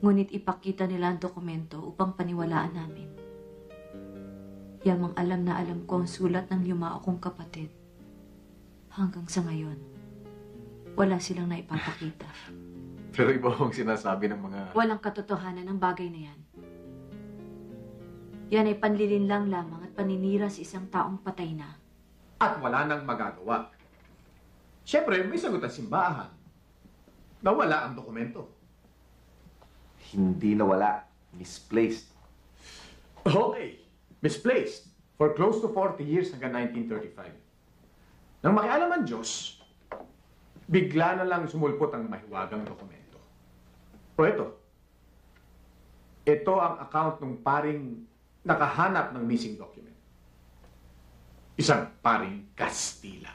Ngunit ipakita nila ang dokumento upang paniwalaan namin. Yamang alam na alam ko ang sulat ng yumao kong kapatid. Hanggang sa ngayon, wala silang naipapakita. Pero iba ang sinasabi ng mga... Walang katotohanan ng bagay na yan. Yan ay panlilinlang lamang at paninira sa isang taong patay na. At wala nang magagawa. Siyempre, may sagot ang simbahan. Nawala ang dokumento. Hindi nawala. Misplaced. Okay. Misplaced. For close to 40 years hanggang 1935. Nang makialam ang Diyos, bigla na lang sumulpot ang mahiwagang dokumento. O ito. Ito ang account ng paring nakahanap ng missing document. Isang paring Kastila.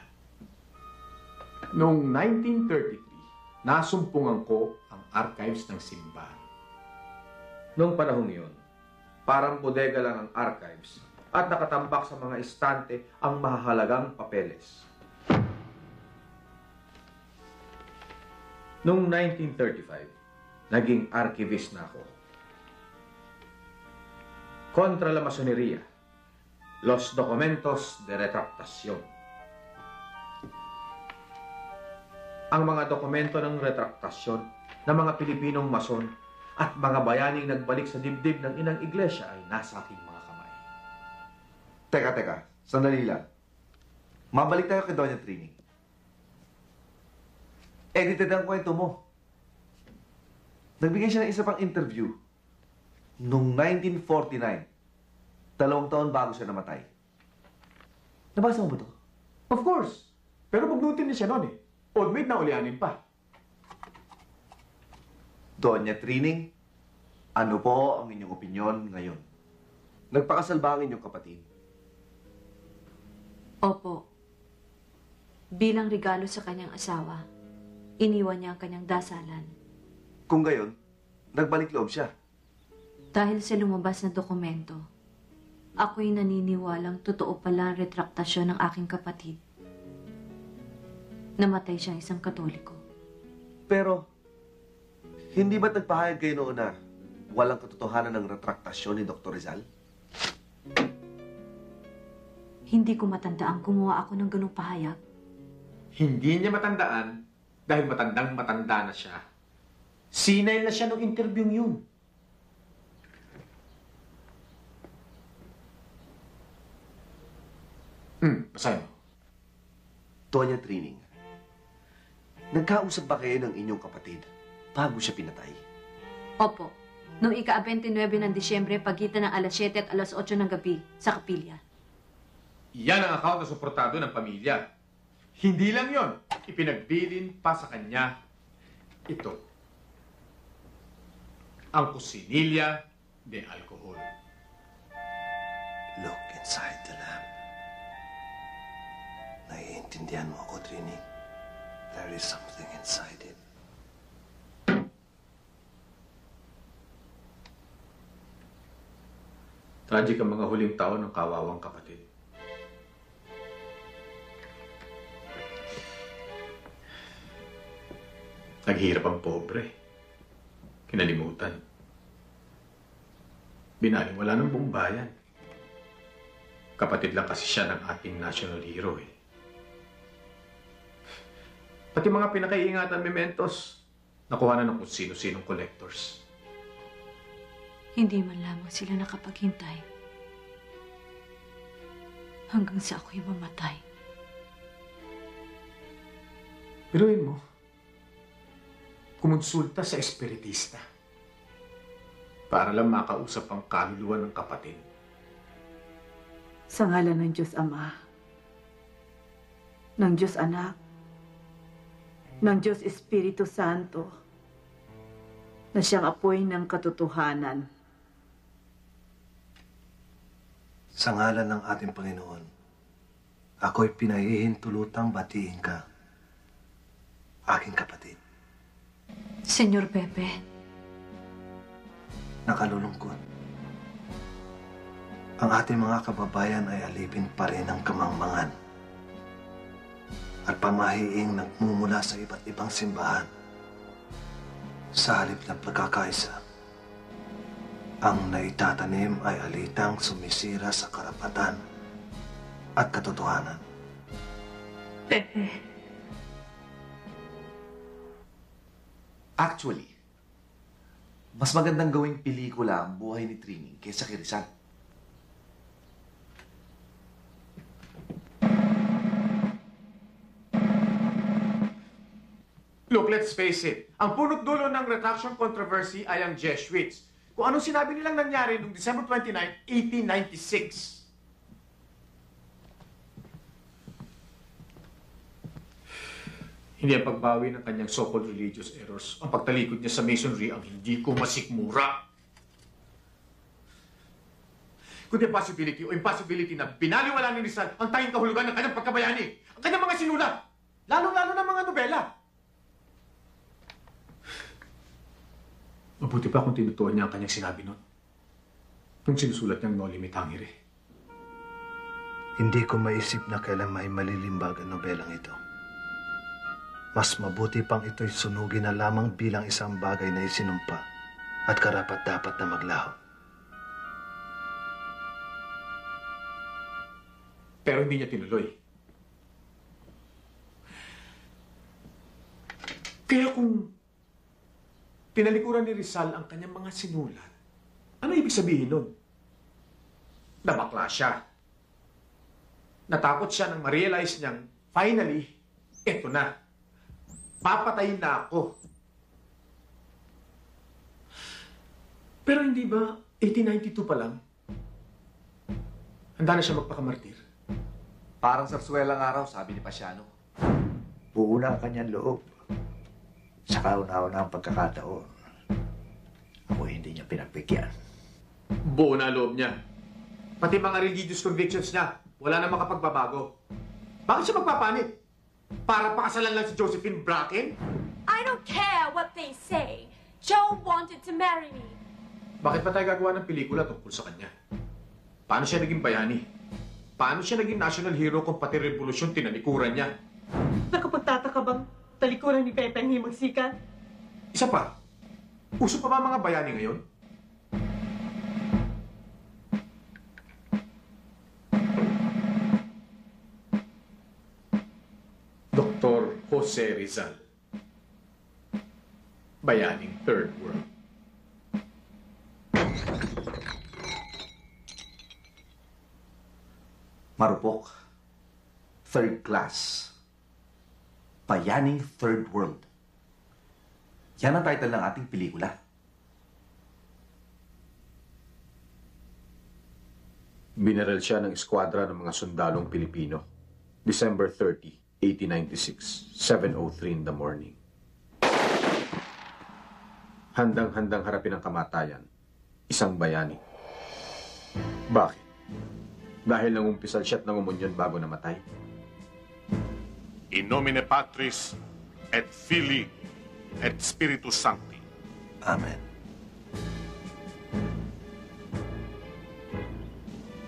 Noong 1933, nasumpungan ko ang archives ng simbahan. Noong panahong yun, parang bodega lang ang archives at nakatambak sa mga estante ang mahahalagang papeles. Noong 1935, naging archivist na ako. Contra la masonería, los documentos de retractación. Ang mga dokumento ng retraktasyon ng mga Pilipinong mason at mga bayaning nagbalik sa dibdib ng inang iglesia ay nasa aking mga kamay. Teka. Sandali lang. Mabalik tayo kay Doña Trini. Edited ang kwento mo. Nagbigay siya ng isa pang interview. Noong 1949, 2 taon bago siya namatay. Nabasa mo ba ito? Of course. Pero bugnutin niya siya noon eh. Old maid na ulianin pa. Doña Trining, ano po ang inyong opinyon ngayon? Nagpakasal ba ang inyong kapatid? Opo. Bilang regalo sa kanyang asawa, iniwan niya ang kanyang dasalan. Kung gayon, nagbalik loob siya. Dahil sa lumabas na dokumento, ako'y naniniwalang totoo pala ang retraktasyon ng aking kapatid. Namatay siyang isang Katoliko. Pero, hindi ba't nagpahayag kayo noon na walang katotohanan ng retraktasyon ni Dr. Rizal? Hindi ko matandaan gumawa ako ng ganung pahayag. Hindi niya matandaan dahil matandang-matanda na siya. Sinay na siya nung interview yun. Basahin mo. Doña Trining, nagkausap ba kayo ng inyong kapatid bago siya pinatay? Opo. Noong ika-29 ng Disyembre, pagitan ng alas 7 at alas 8 ng gabi, sa kapilya. Yan ang account na suportado ng pamilya. Hindi lang yon, ipinagbilin pa sa kanya ito. Ang kusinilya de alcohol. Look inside the lamp. Naiintindihan mo ako, Trini. There is something inside it. Tragic ang mga huling taon ng kawawang kapatid. Naghihirap ang pobre. Kinalimutan. Binaliwala ng buong bayan. Kapatid lang kasi siya ng ating national hero eh. Pati mga pinakaiingatan mementos, nakuha na ng kung sino-sinong collectors. Hindi man lamang sila nakapaghintay hanggang sa ako'y mamatay. Biruin mo, kumonsulta sa espiritista para lang makausap ang kaluluwa ng kapatid. Sa ngalan ng Diyos Ama, ng Diyos Anak, ng Diyos Espiritu Santo, na siyang apoy ng katotohanan. Sa ngalan ng ating Panginoon, ako'y pinahihintulutang batiin ka, aking kapatid. Senyor Pepe. Nakalulungkot. Ang ating mga kababayan ay alipin pa rin ng kamangmangan at pamahiing nagmumula sa iba't ibang simbahan. Sa halip ng pagkakaisa, ang naitatanim ay alitang sumisira sa karapatan at katotohanan. Pepe. Actually, mas magandang gawing pelikula ang buhay ni Trini kaysa kay Rizal. Look, let's face it. Ang punot dulo ng retraction controversy ay ang Jesuits. Kung anong sinabi nilang nangyari noong December 29, 1896. Hindi ang pagbawi ng kanyang so-called religious errors. Ang pagtalikod niya sa masonry ang hindi ko masikmura. Kundi ang possibility o impossibility na binaliwala ni Rizal ang tayong kahulugan ng kanyang pagkabayani, ang kanyang mga sinulat, lalong-lalo na mga nobela. Mabuti pa kung tinutuan niya ang kanyang sinabi noon. Nung sinusulat niyang No Limit Tangere. Hindi ko maisip na kailan may malilimbag ang nobelang ito. Mas mabuti pang ito'y sunugin na lamang bilang isang bagay na isinumpa at karapat-dapat na maglaho. Pero hindi niya tinuloy. Kaya kung tinalikuran ni Rizal ang kanyang mga sinulat, ano ibig sabihin nun? Nabakla siya. Natakot siya nang ma-realize niyang, finally, eto na. Papatayin na ako. Pero hindi ba 1892 pa lang? Handa na siya magpakamartir. Parang sarsuelang araw, sabi ni Pasiano. Buuna ang kanyang loob. Sa kauna-una ang pagkakataon. Ako hindi niya pinagbigyan. Buo na loob niya. Pati mga religious convictions niya, wala na makapagbabago. Bakit siya magpapanit? Para pakasalan lang si Josephine Bracken? I don't care what they say. Joe wanted to marry me. Bakit pa tayo gagawa ng pelikula tungkol sa kanya? Paano siya naging bayani? Paano siya naging national hero kung pati revolusyon tinalikuran niya? Nakapagtataka bang talikuran ni Pepe ang himagsikan? Isa pa, uso pa ba mga bayani ngayon? Dr. Jose Rizal. Bayaning Third World. Marupok. Third class. Bayaning Third World. Yan ang title ng ating pelikula. Binaril siya ng eskwadra ng mga sundalong Pilipino. December 30, 1896, 7:03 in the morning. Handang-handang harapin ang kamatayan. Isang bayani. Bakit? Dahil nangumpisal siya at nangumunyon bago namatay? In nomine Patris et Filii et Spiritus Sancti. Amen.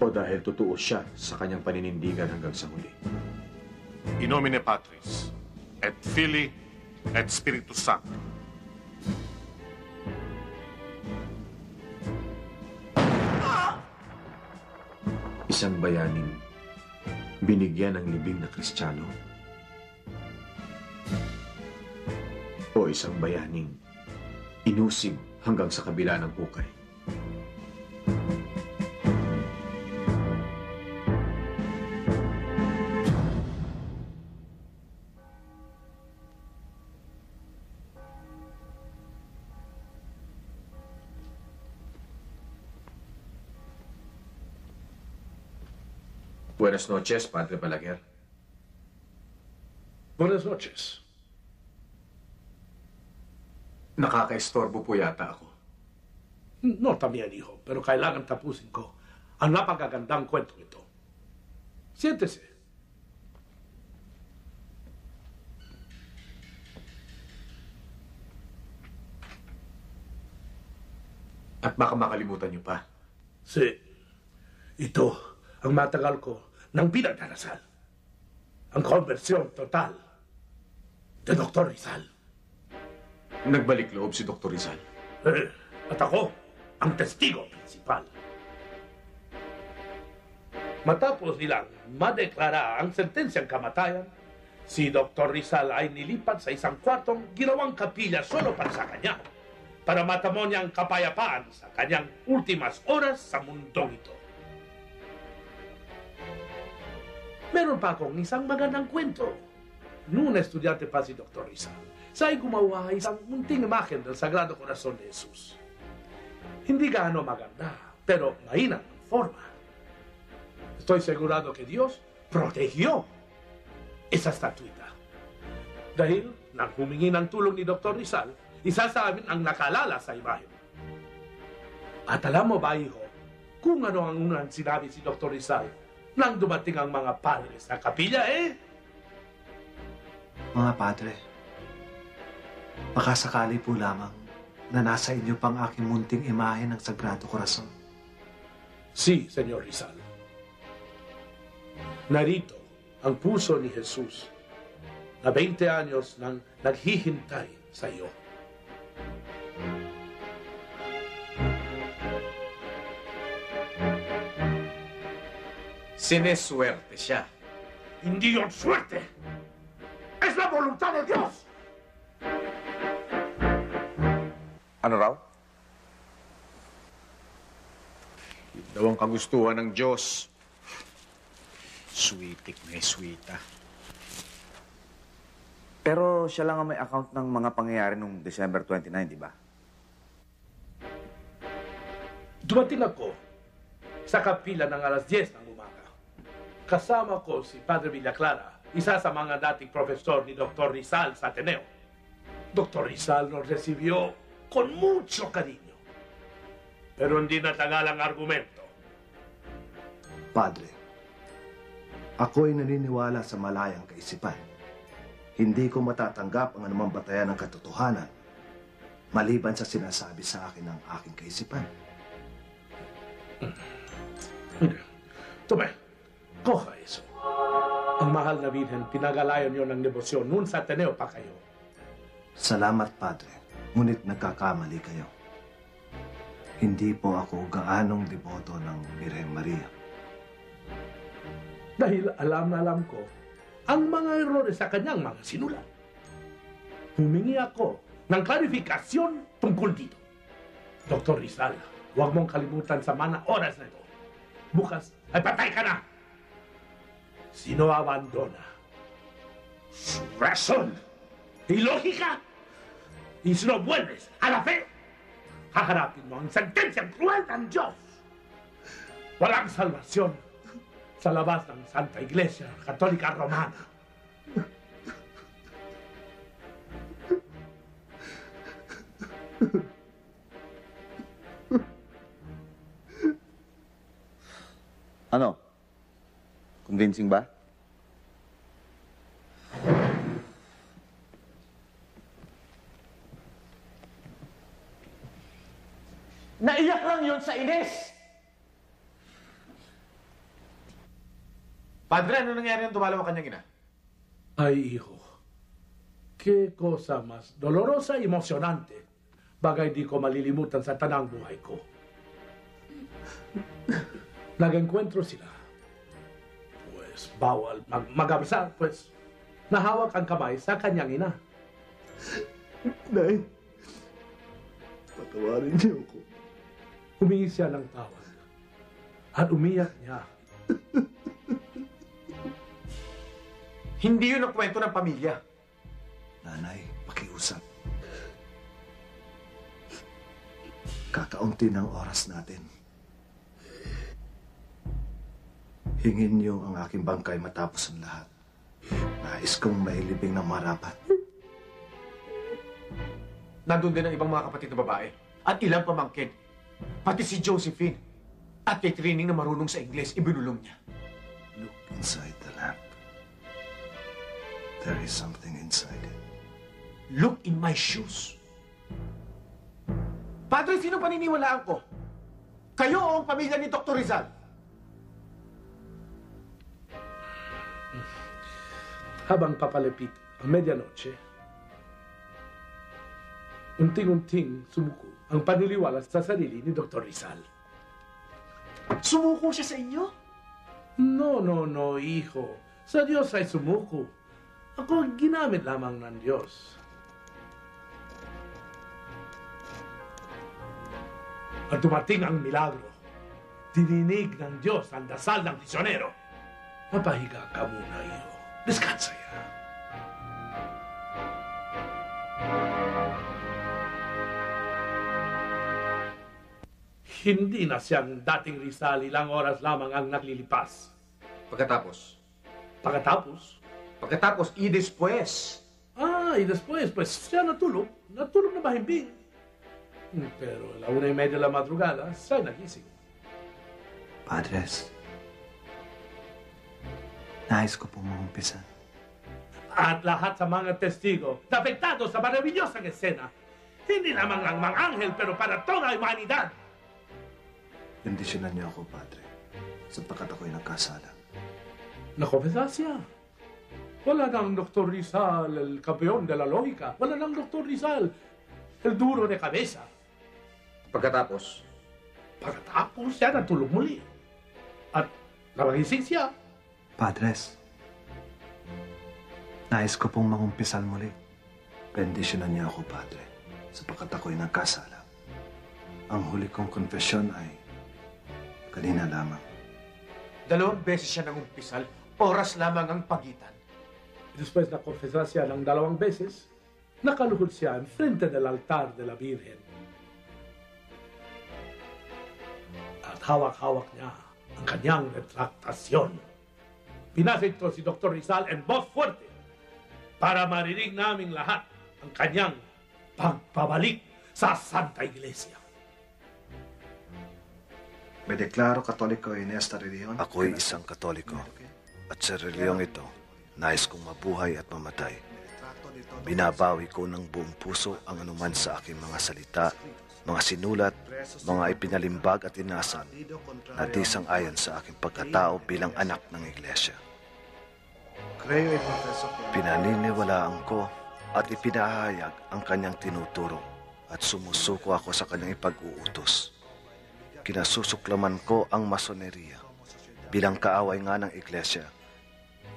O dahil totoo siya sa kanyang paninindigan hanggang sa huli? In nomine Patris et Filii et Spiritus Sancti. Isang bayaning binigyan ng libing na Kristiyano? O isang bayaning inusig hanggang sa kabila ng hukay? Buenas noches, Padre Balaguer. Buenas noches. Nakaka-estorbo po yata ako. No también, hijo, pero kailangan tapusin ko ang napakagandang kwento ito. Siéntese. At baka makalimutan niyo pa. Si, ito ang matagal ko ng pinagdarasal. Ang konversiyon total de Dr. Rizal. Nagbalik loob si Dr. Rizal. At ako, ang testigo principal. Matapos nilang madeklara ang sentensyang kamatayan, si Dr. Rizal ay nilipat sa isang kwartong ginawang kapilya solo para sa kanya, para matamo niya ang kapayapaan sa kanyang ultimas oras sa mundong ito. Meron pa akong isang magandang kwento. Noong estudyante pa si Dr. Rizal, siya'y gumawa isang munting imahen del Sagrado Corazon de Jesus. Hindi gaano maganda, pero mainam ang forma. Estoy segurado que Dios protegió esa estatuita. Dahil nang humingi ng tulong ni Dr. Rizal, isa sa amin ang nakalala sa imahen. At alam mo ba, hijo, kung ano ang unang sinabi si Dr. Rizal nang dumating ang mga padre sa kapilya, Mga padre, baka sakali po lamang na nasa inyo pang aking munting imahe ng Sagrado Corazon. Si, Senyor Rizal. Narito ang puso ni Jesus na 20 anyos nang naghihintay sa iyo. Sineswerte siya. Hindi yon suerte. Es la voluntad de Dios. Ano raw? Yun daw ang kagustuhan ng Diyos. Sweetik na sweeta. Pero siya lang ang may account ng mga pangyayari noong December 29, di ba? Dumating ako sa kapila ng alas 10 ng umaga. Kasama ko si Padre Villaclara, isa sa mga dating profesor ni Dr. Rizal sa Ateneo. Dr. Rizal nos recibió con mucho cariño. Pero hindi natagal ang argumento. Padre, ako'y naniniwala sa malayang kaisipan. Hindi ko matatanggap ang anumang batayan ng katotohanan maliban sa sinasabi sa akin ng aking kaisipan. Tome, coja eso. Ang mahal na Virgen, pinagalayan niyo ng debosyon noon sa Ateneo pa kayo. Salamat, Padre. Ngunit nagkakamali kayo. Hindi po ako gaanong deboto ng Birhen Maria. Dahil alam na alam ko ang mga errores sa kanyang mga sinulat. Humingi ako ng klarifikasyon tungkol dito. Dr. Rizal, huwag mong kalimutan sa mga oras na ito. Bukas ay patay ka na. Si no abandona su razón y lógica y si no vuelves a la fe, haharapin mo ang sentensyang cruel ng Diyos. Walang salvasyon sa labas ng Santa Iglesia Katolika Romana. Ano? Convincing ba? Naiyak lang yon sa inis! Padre, ano nangyari nung dumalaw ang kanyang ina? Ay, hijo. Qué cosa más dolorosa y emocionante. Bagay di ko malilimutan sa tanang buhay ko. Nag-encuentro sila. Pues, bawal mag-absar, pues, nahawak ang kamay sa kanyang ina. Nay, patawarin niyo ako. Humingi siya ng tawad. At umiyak niya. Hindi yun ang kwento ng pamilya. Nanay, pakiusap. Kakaunti ng oras natin. Hingin niyo ang aking bangkay matapos ang lahat. Nais kong mailibing ng marapat. Nandun din ang ibang mga kapatid na babae. At ilang pamangkin. Pati si Josephine. At kay Trining na marunong sa Ingles, ibinulong niya. Look inside the lamp. There is something inside it. Look in my shoes. Padre, sino paniniwalaan ko? Kayo o ang pamilya ni Dr. Rizal? Habang papalapit ang medianoche, unting-unting sumuko ang paniniwala sa sarili ni Dr. Rizal. Sumuko siya sa inyo? No, hijo. Sa Diyos ay sumuko. Ako ginamit lamang ng Diyos. At dumating ang milagro. Dininig ng Diyos ang dasal ng prisyonero. Mapahiga ka muna, hijo. Descansa ya. hindi na siyang dating Rizal, ilang oras lamang ang naglilipas. Pagkatapos? Pagkatapos, y después. Y después, pues siya natulog. Natulog na mahimbing. Pero 1:30 de la madrugada, siya nagising. Padres, nais ko pong magumpisa. At lahat sa mga testigo, apektado sa maravillosang esena. Hindi lamang ang mga anghel, pero para toda humanidad. Bendisyonan niyo ako, Padre, sapagkat ako'y nagkasala. Nakonfesa siya. Wala nang Dr. Rizal, el campeón de la lógica. Wala nang Dr. Rizal, el duro de cabeza. Pagkatapos? Pagkatapos siya natulog muli. At narangising siya. Padres, nais ko pong mangumpisal muli. Bendisyonan niyo ako, Padre, sapagkat ako'y nagkasala. Ang huli kong konfesyon ay kanina lamang. 2 beses siya nangumpisal, oras lamang ang pagitan. Después na konfesa siya ng 2 beses, nakaluhod siya en frente del altar de la Virgen. At hawak-hawak niya ang kanyang retraktasyon. Pinasa ito si Dr. Rizal en voz fuerte para marinig naming lahat ang kanyang pagpabalik sa Santa Iglesia. Me deklaro katoliko en esta religion. Ako'y isang katoliko. At sa reliyong ito, nais kong mabuhay at mamatay. Binabawi ko ng buong puso ang anuman sa aking mga salita, mga sinulat, mga ipinalimbag at inasal na di sang-ayon sa aking pagkatao bilang anak ng Iglesia. Pinaniniwalaan ko at ipinahayag ang kanyang tinuturo at sumusuko ako sa kanyang ipag-uutos. Kinasusuklaman ko ang masoneria bilang kaaway nga ng Iglesia.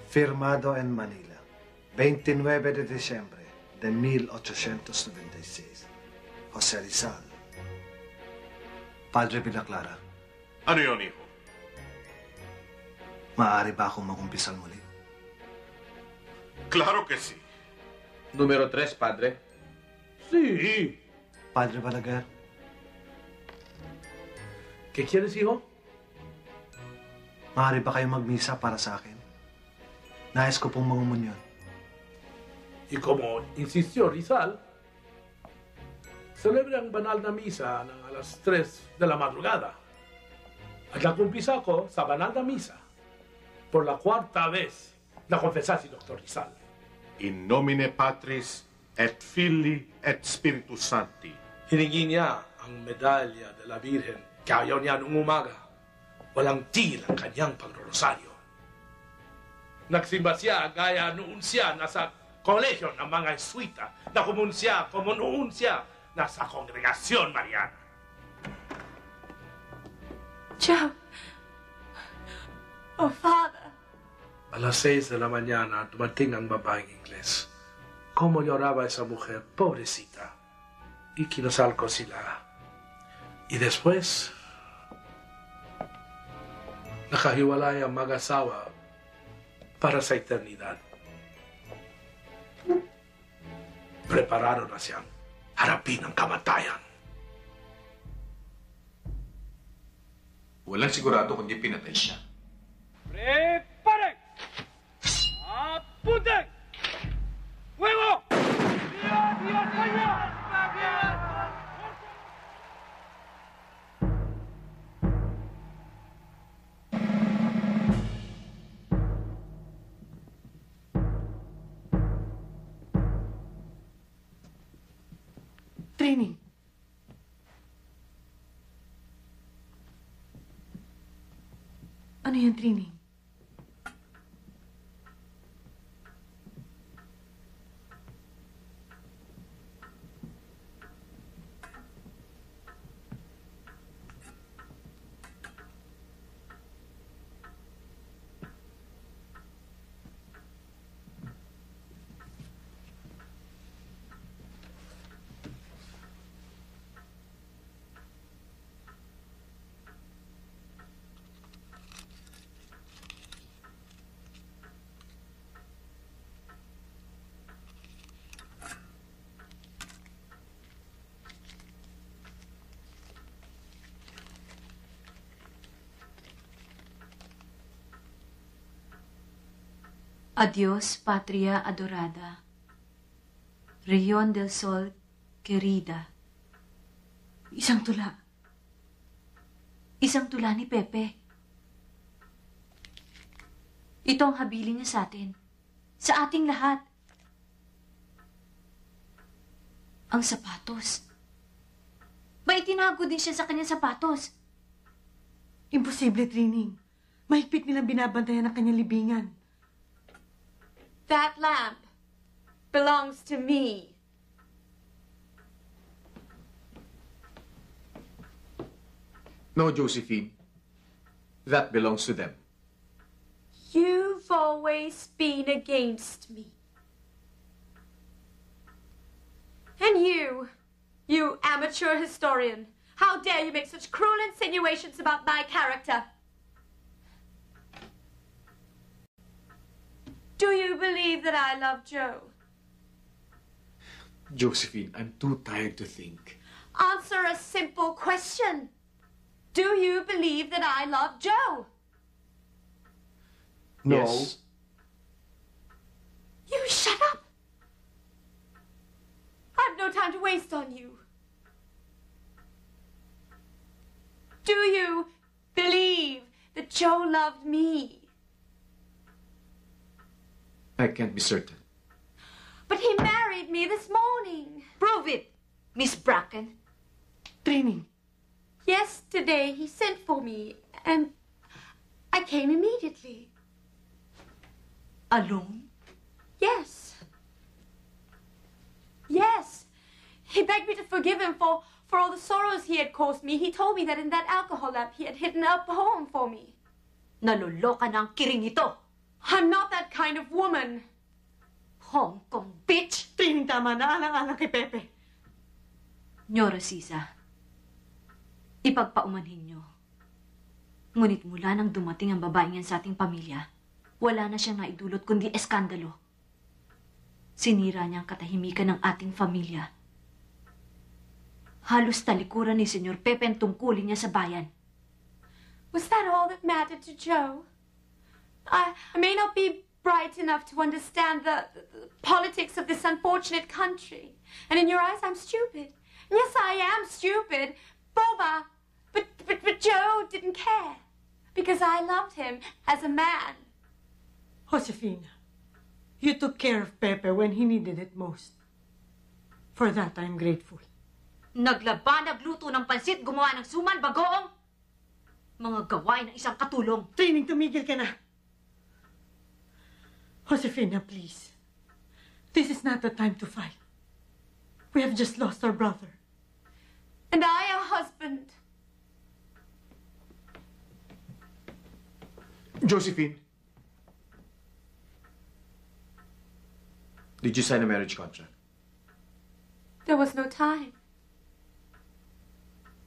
Firmado en Manila, 29 de Diciembre de 1896. Jose Rizal. Padre Villaclara. Ano yun, hijo? Maaari ba akong magumpisal muli? Claro que sí. Número 3, Padre. Sí. Padre Balaguer. ¿Qué quieres, hijo? Maaari ba kayo magmisa para sa akin? Nais ko pong mangumunyon. Y como insistió Rizal, celebre ang banal na misa ng alas 3 de la madrugada. At nakumpisa ko sa banal na misa por la 4ª vez na konfesa si Dr. Rizal. In nomine Patris et Filii et Spiritus Sancti. Hiningi niya ang medalya de la Virgen kaya ayaw niya nung umaga. Walang tigil ang kanyang pagrorosaryo. Nagsimba siya gaya noon siya nasa kolehiyo ng mga eswita na kumunsiya como noon siya nasa kongregasyon Mariana. Joe! Oh, Father! Alas 6 de la mañana, dumating ang babaeng Ingles. Como lloraba esa mujer, pobrecita. Y kinasal ko sila. Y después, nakahiwalay ang mag-asawa para sa eternidad. Preparado na siyang harapin ang kamatayan. Walang sigurado kundi pinatay siya. ¡Preparen! ¡Apunten! ¡Fuego! ¡Dios, Dios, Señor! Training. Ano yan, Trini? Adios, patria adorada. Región del Sol querida. Isang tula. Isang tula ni Pepe. Ito ang habilin niya sa atin. Sa ating lahat. Ang sapatos. May itinago din siya sa kanyang sapatos. Imposible, Trining. Mahigpit nilang binabantayan ang kanyang libingan. That lamp belongs to me. No, Josephine. That belongs to them. You've always been against me. And you amateur historian, how dare you make such cruel insinuations about my character? Do you believe that I love Joe? Josephine, I'm too tired to think. Answer a simple question. Do you believe that I love Joe? No. Yes. You shut up. I've no time to waste on you. Do you believe that Joe loved me? I can't be certain. But he married me this morning. Prove it, Miss Bracken. Trining. Yesterday he sent for me and I came immediately. Alone? Yes. Yes. He begged me to forgive him for all the sorrows he had caused me. He told me that in that alcohol lamp he had hidden a poem for me. Naluloka na ang kiring ito. I'm not that kind of woman. Hong Kong bitch! Trining, tama na. Alang-alang kay Pepe. Nyora Sisa, ipagpaumanhin niyo. Ngunit mula nang dumating ang babaeng yan sa ating pamilya, wala na siyang naidulot kundi eskandalo. Sinira niya ang katahimikan ng ating pamilya. Halos talikuran ni Senyor Pepe ang tungkulin niya sa bayan. Was that all that mattered to Joe? I may not be bright enough to understand the politics of this unfortunate country. And in your eyes, I'm stupid. And yes, I am stupid. Boba. But Joe didn't care. Because I loved him as a man. Josefina, you took care of Pepe when he needed it most. For that, I'm grateful. Naglaba, nagluto ng pansit, gumawa ng suman, bagoong. Mga gawain ng isang katulong. Trining, tumigil ka na. Josefina, please. This is not the time to fight. We have just lost our brother. And I a husband. Josephine. Did you sign a marriage contract? There was no time.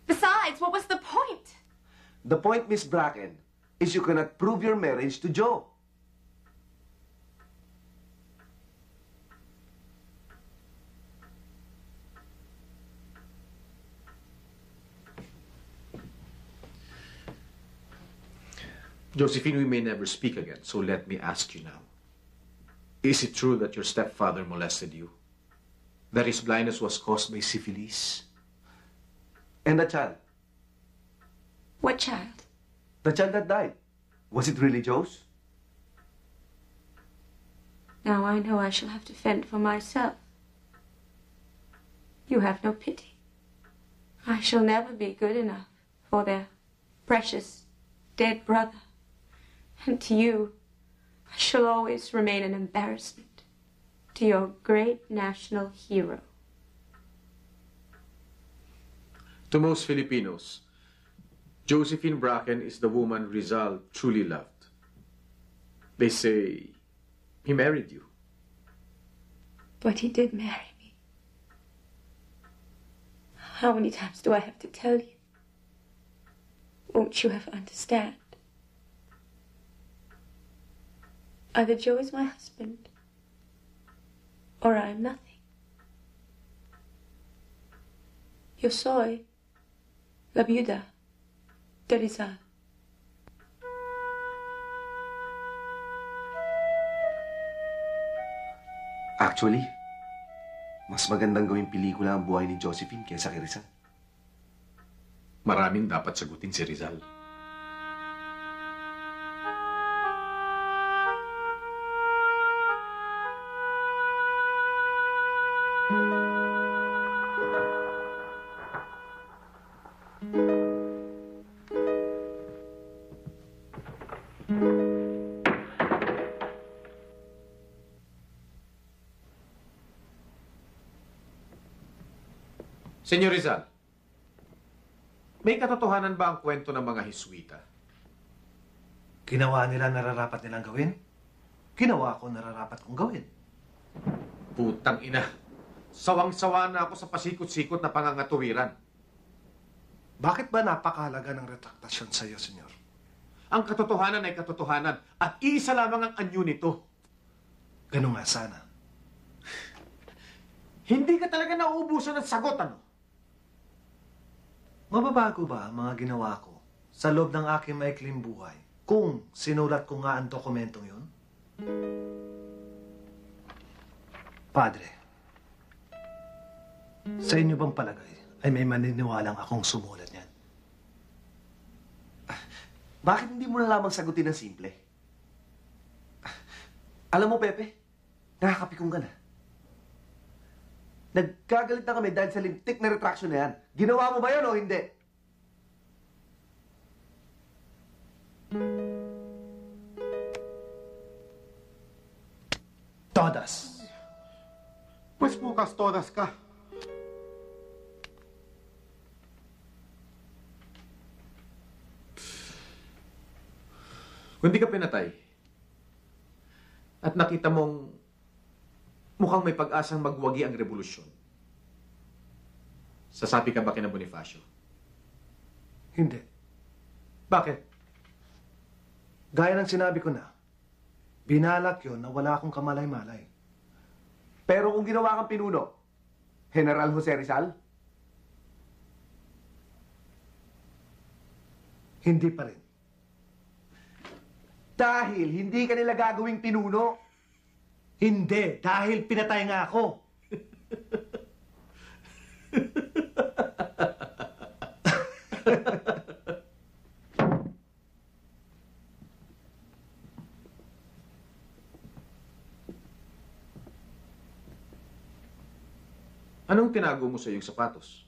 Besides, what was the point? The point, Miss Bracken, is you cannot prove your marriage to Joe. Josephine, we may never speak again, so let me ask you now. Is it true that your stepfather molested you? That his blindness was caused by syphilis? And the child? What child? The child that died. Was it really Joe's? Now I know I shall have to fend for myself. You have no pity. I shall never be good enough for their precious dead brother. And to you, I shall always remain an embarrassment to your great national hero. To most Filipinos, Josephine Bracken is the woman Rizal truly loved. They say he married you. But he did marry me. How many times do I have to tell you? Won't you ever understand? Either Joe is my husband, or I am nothing. Yo soy la viuda de Rizal. Actually, mas magandang gawing pelikula ang buhay ni Josephine kaysa kay Rizal. Maraming dapat sagutin si Rizal. Senyor Rizal, may katotohanan ba ang kwento ng mga Hiswita? Ginawa nila nararapat nilang gawin? Ginawa ko nararapat kong gawin. Putang ina, sawang-sawa na ako sa pasikot-sikot na pangangatuwiran. Bakit ba napakahalaga ng retraktasyon sa iyo, senyor? Ang katotohanan ay katotohanan at iisa lamang ang anyo nito. Ganun nga sana. Hindi ka talaga nauubusan ng sagot, ano? Mababago ba ang mga ginawa ko sa loob ng aking maikling buhay kung sinulat ko nga ang dokumentong yun? Padre, sa inyo bang palagay ay may maniniwalang akong sumulat niyan? Bakit hindi mo na lamang sagutin ng simple? Alam mo, Pepe, nakakapikong ka na. Nagkagalit na kami dahil sa lintik na retraction na yan. Ginawa mo ba yun o hindi? Todas. Pues bukas todas ka. Kung di ka pinatay, at nakita mong mukhang may pag-asang magwagi ang revolusyon, sasabi ka ba kina Bonifacio? Hindi. Bakit? Gaya ng sinabi ko na, binalak yun na wala akong kamalay-malay. Pero kung ginawa kang pinuno, General Jose Rizal? Hindi pa rin. Dahil hindi ka nila gagawing pinuno. Hindi, dahil pinatay nga ako. Anong tinago mo sa iyong sapatos?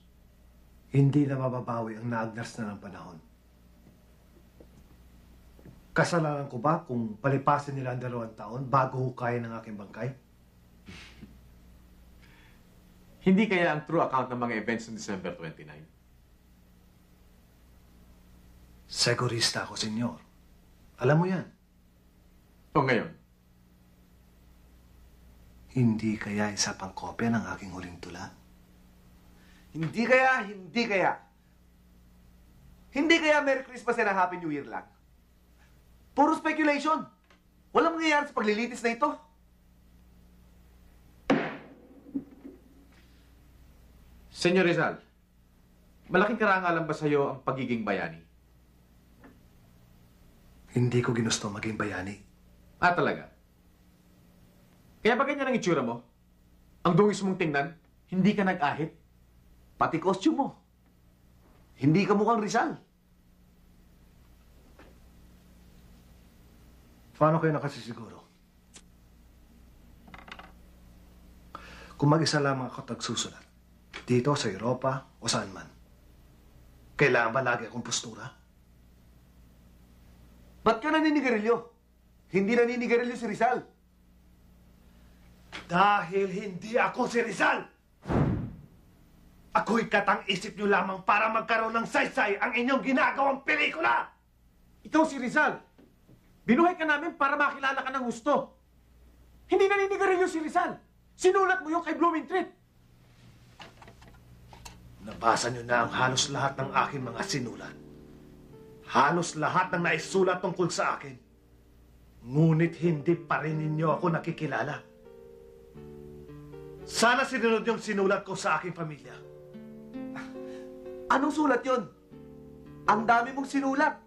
Hindi na mababawi ang naagnas na ng panahon. Kasalanan ko ba kung palipasin nila ang 2 taon bago hukayin ang aking bangkay? Hindi kaya ang true account ng mga events ng December 29? Segurista ako, senyor. Alam mo yan. O ngayon? Hindi kaya isa pang kopya ng aking huling tula? Hindi kaya, hindi kaya. Hindi kaya Merry Christmas and a Happy New Year lang. Puro speculation. Walang mangyayari sa paglilitis na ito. Senyor Rizal, malaking karangalan ba sa iyo ang pagiging bayani? Hindi ko ginusto maging bayani. Ah, talaga? Kaya ba ganyan ang itsura mo? Ang dungis mong tingnan, hindi ka nag-ahit? Pati costume mo. Hindi ka mukhang Rizal. Paano kayo nakasisiguro? Kung mag-isa lamang ako tagsusulat, dito sa Europa o saan man, kailangan ba lagi akong postura? Ba't ka naninigarilyo? Hindi naninigarilyo si Rizal. Dahil hindi ako si Rizal! Ako'y katang-isip niyo lamang para magkaroon ng saysay ang inyong ginagawang pelikula! Ikaw si Rizal! Binuhay ka namin para makilala ka ng gusto. Hindi naninigarilyo si Rizal. Sinulat mo yung kay Blumentritt. Nabasa niyo na ang halos lahat ng aking mga sinulat. Halos lahat ng naisulat tungkol sa akin. Ngunit hindi pa rin ninyo ako nakikilala. Sana sinunod yung sinulat ko sa aking pamilya. Anong sulat yon? Ang dami mong sinulat.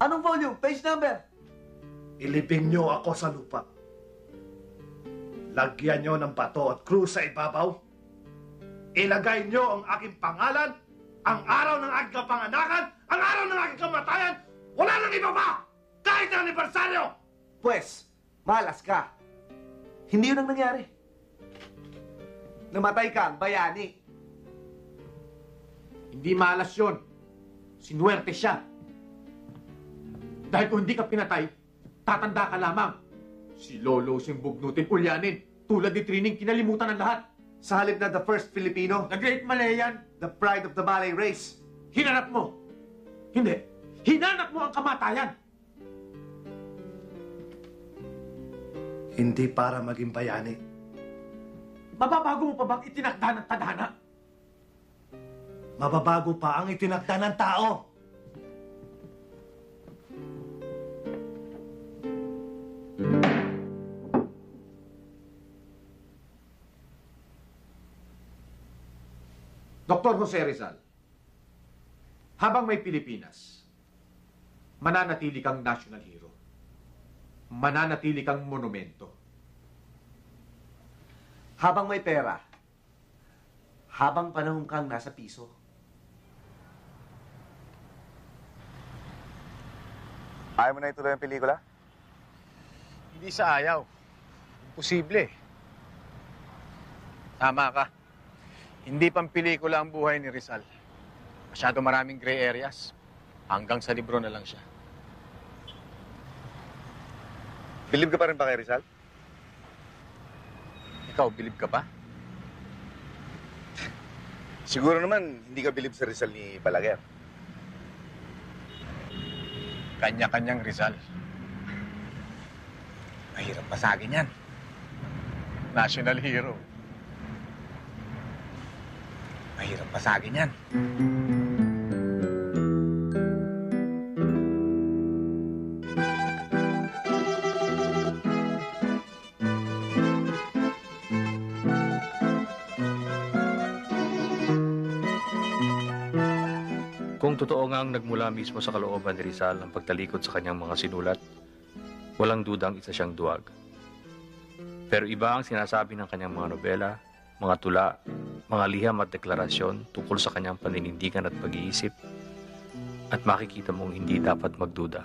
Anong volume? Page number? Ilibing niyo ako sa lupa. Lagyan nyo ng bato at krus sa ibabaw. Ilagay nyo ang aking pangalan, ang araw ng aking kapanganakan, ang araw ng aking kamatayan. Wala nang iba pa! Kahit na anibersaryo! Pwes, malas ka. Hindi yun ang nangyari. Namatay ka ang bayani. Hindi malas yun. Sinuwerte siya. Dahil kung hindi ka pinatay, tatanda ka lamang. Si Lolo simbugnutin, ulyanin. Tulad ni Trining, kinalimutan ng lahat. Sa halip na the first Filipino, The Great Malayan. the pride of the Malay race. Hinanap mo. Hindi. Hinanap mo ang kamatayan. Hindi para maging bayani. Mababago mo pa bang itinakda ng tadhana? Mababago pa ang itinakda ng tao. Dr. Jose Rizal, habang may Pilipinas, mananatili kang national hero. Mananatili kang monumento. Habang may pera, habang panahon kang nasa piso. Ayaw mo na ituloy ang pelikula? Hindi sa ayaw. Imposible. Tama ka. Hindi pang pelikula ang buhay ni Rizal. Masyado maraming gray areas. Hanggang sa libro na lang siya. Bilib ka pa rin ba kay Rizal? Ikaw, bilib ka pa? Siguro naman, hindi ka bilib sa Rizal ni Balaguer. Kanya-kanyang Rizal. Mahirap pasagin yan. National hero. Mahirap pasagin yan. Kung totoo ngang nagmula mismo sa kalooban ni Rizal ang pagtalikod sa kanyang mga sinulat, walang dudang isa siyang duwag. Pero iba ang sinasabi ng kanyang mga nobela, mga tula, mga liham at deklarasyon tungkol sa kanyang paninindigan at pag-iisip, at makikita mong hindi dapat magduda.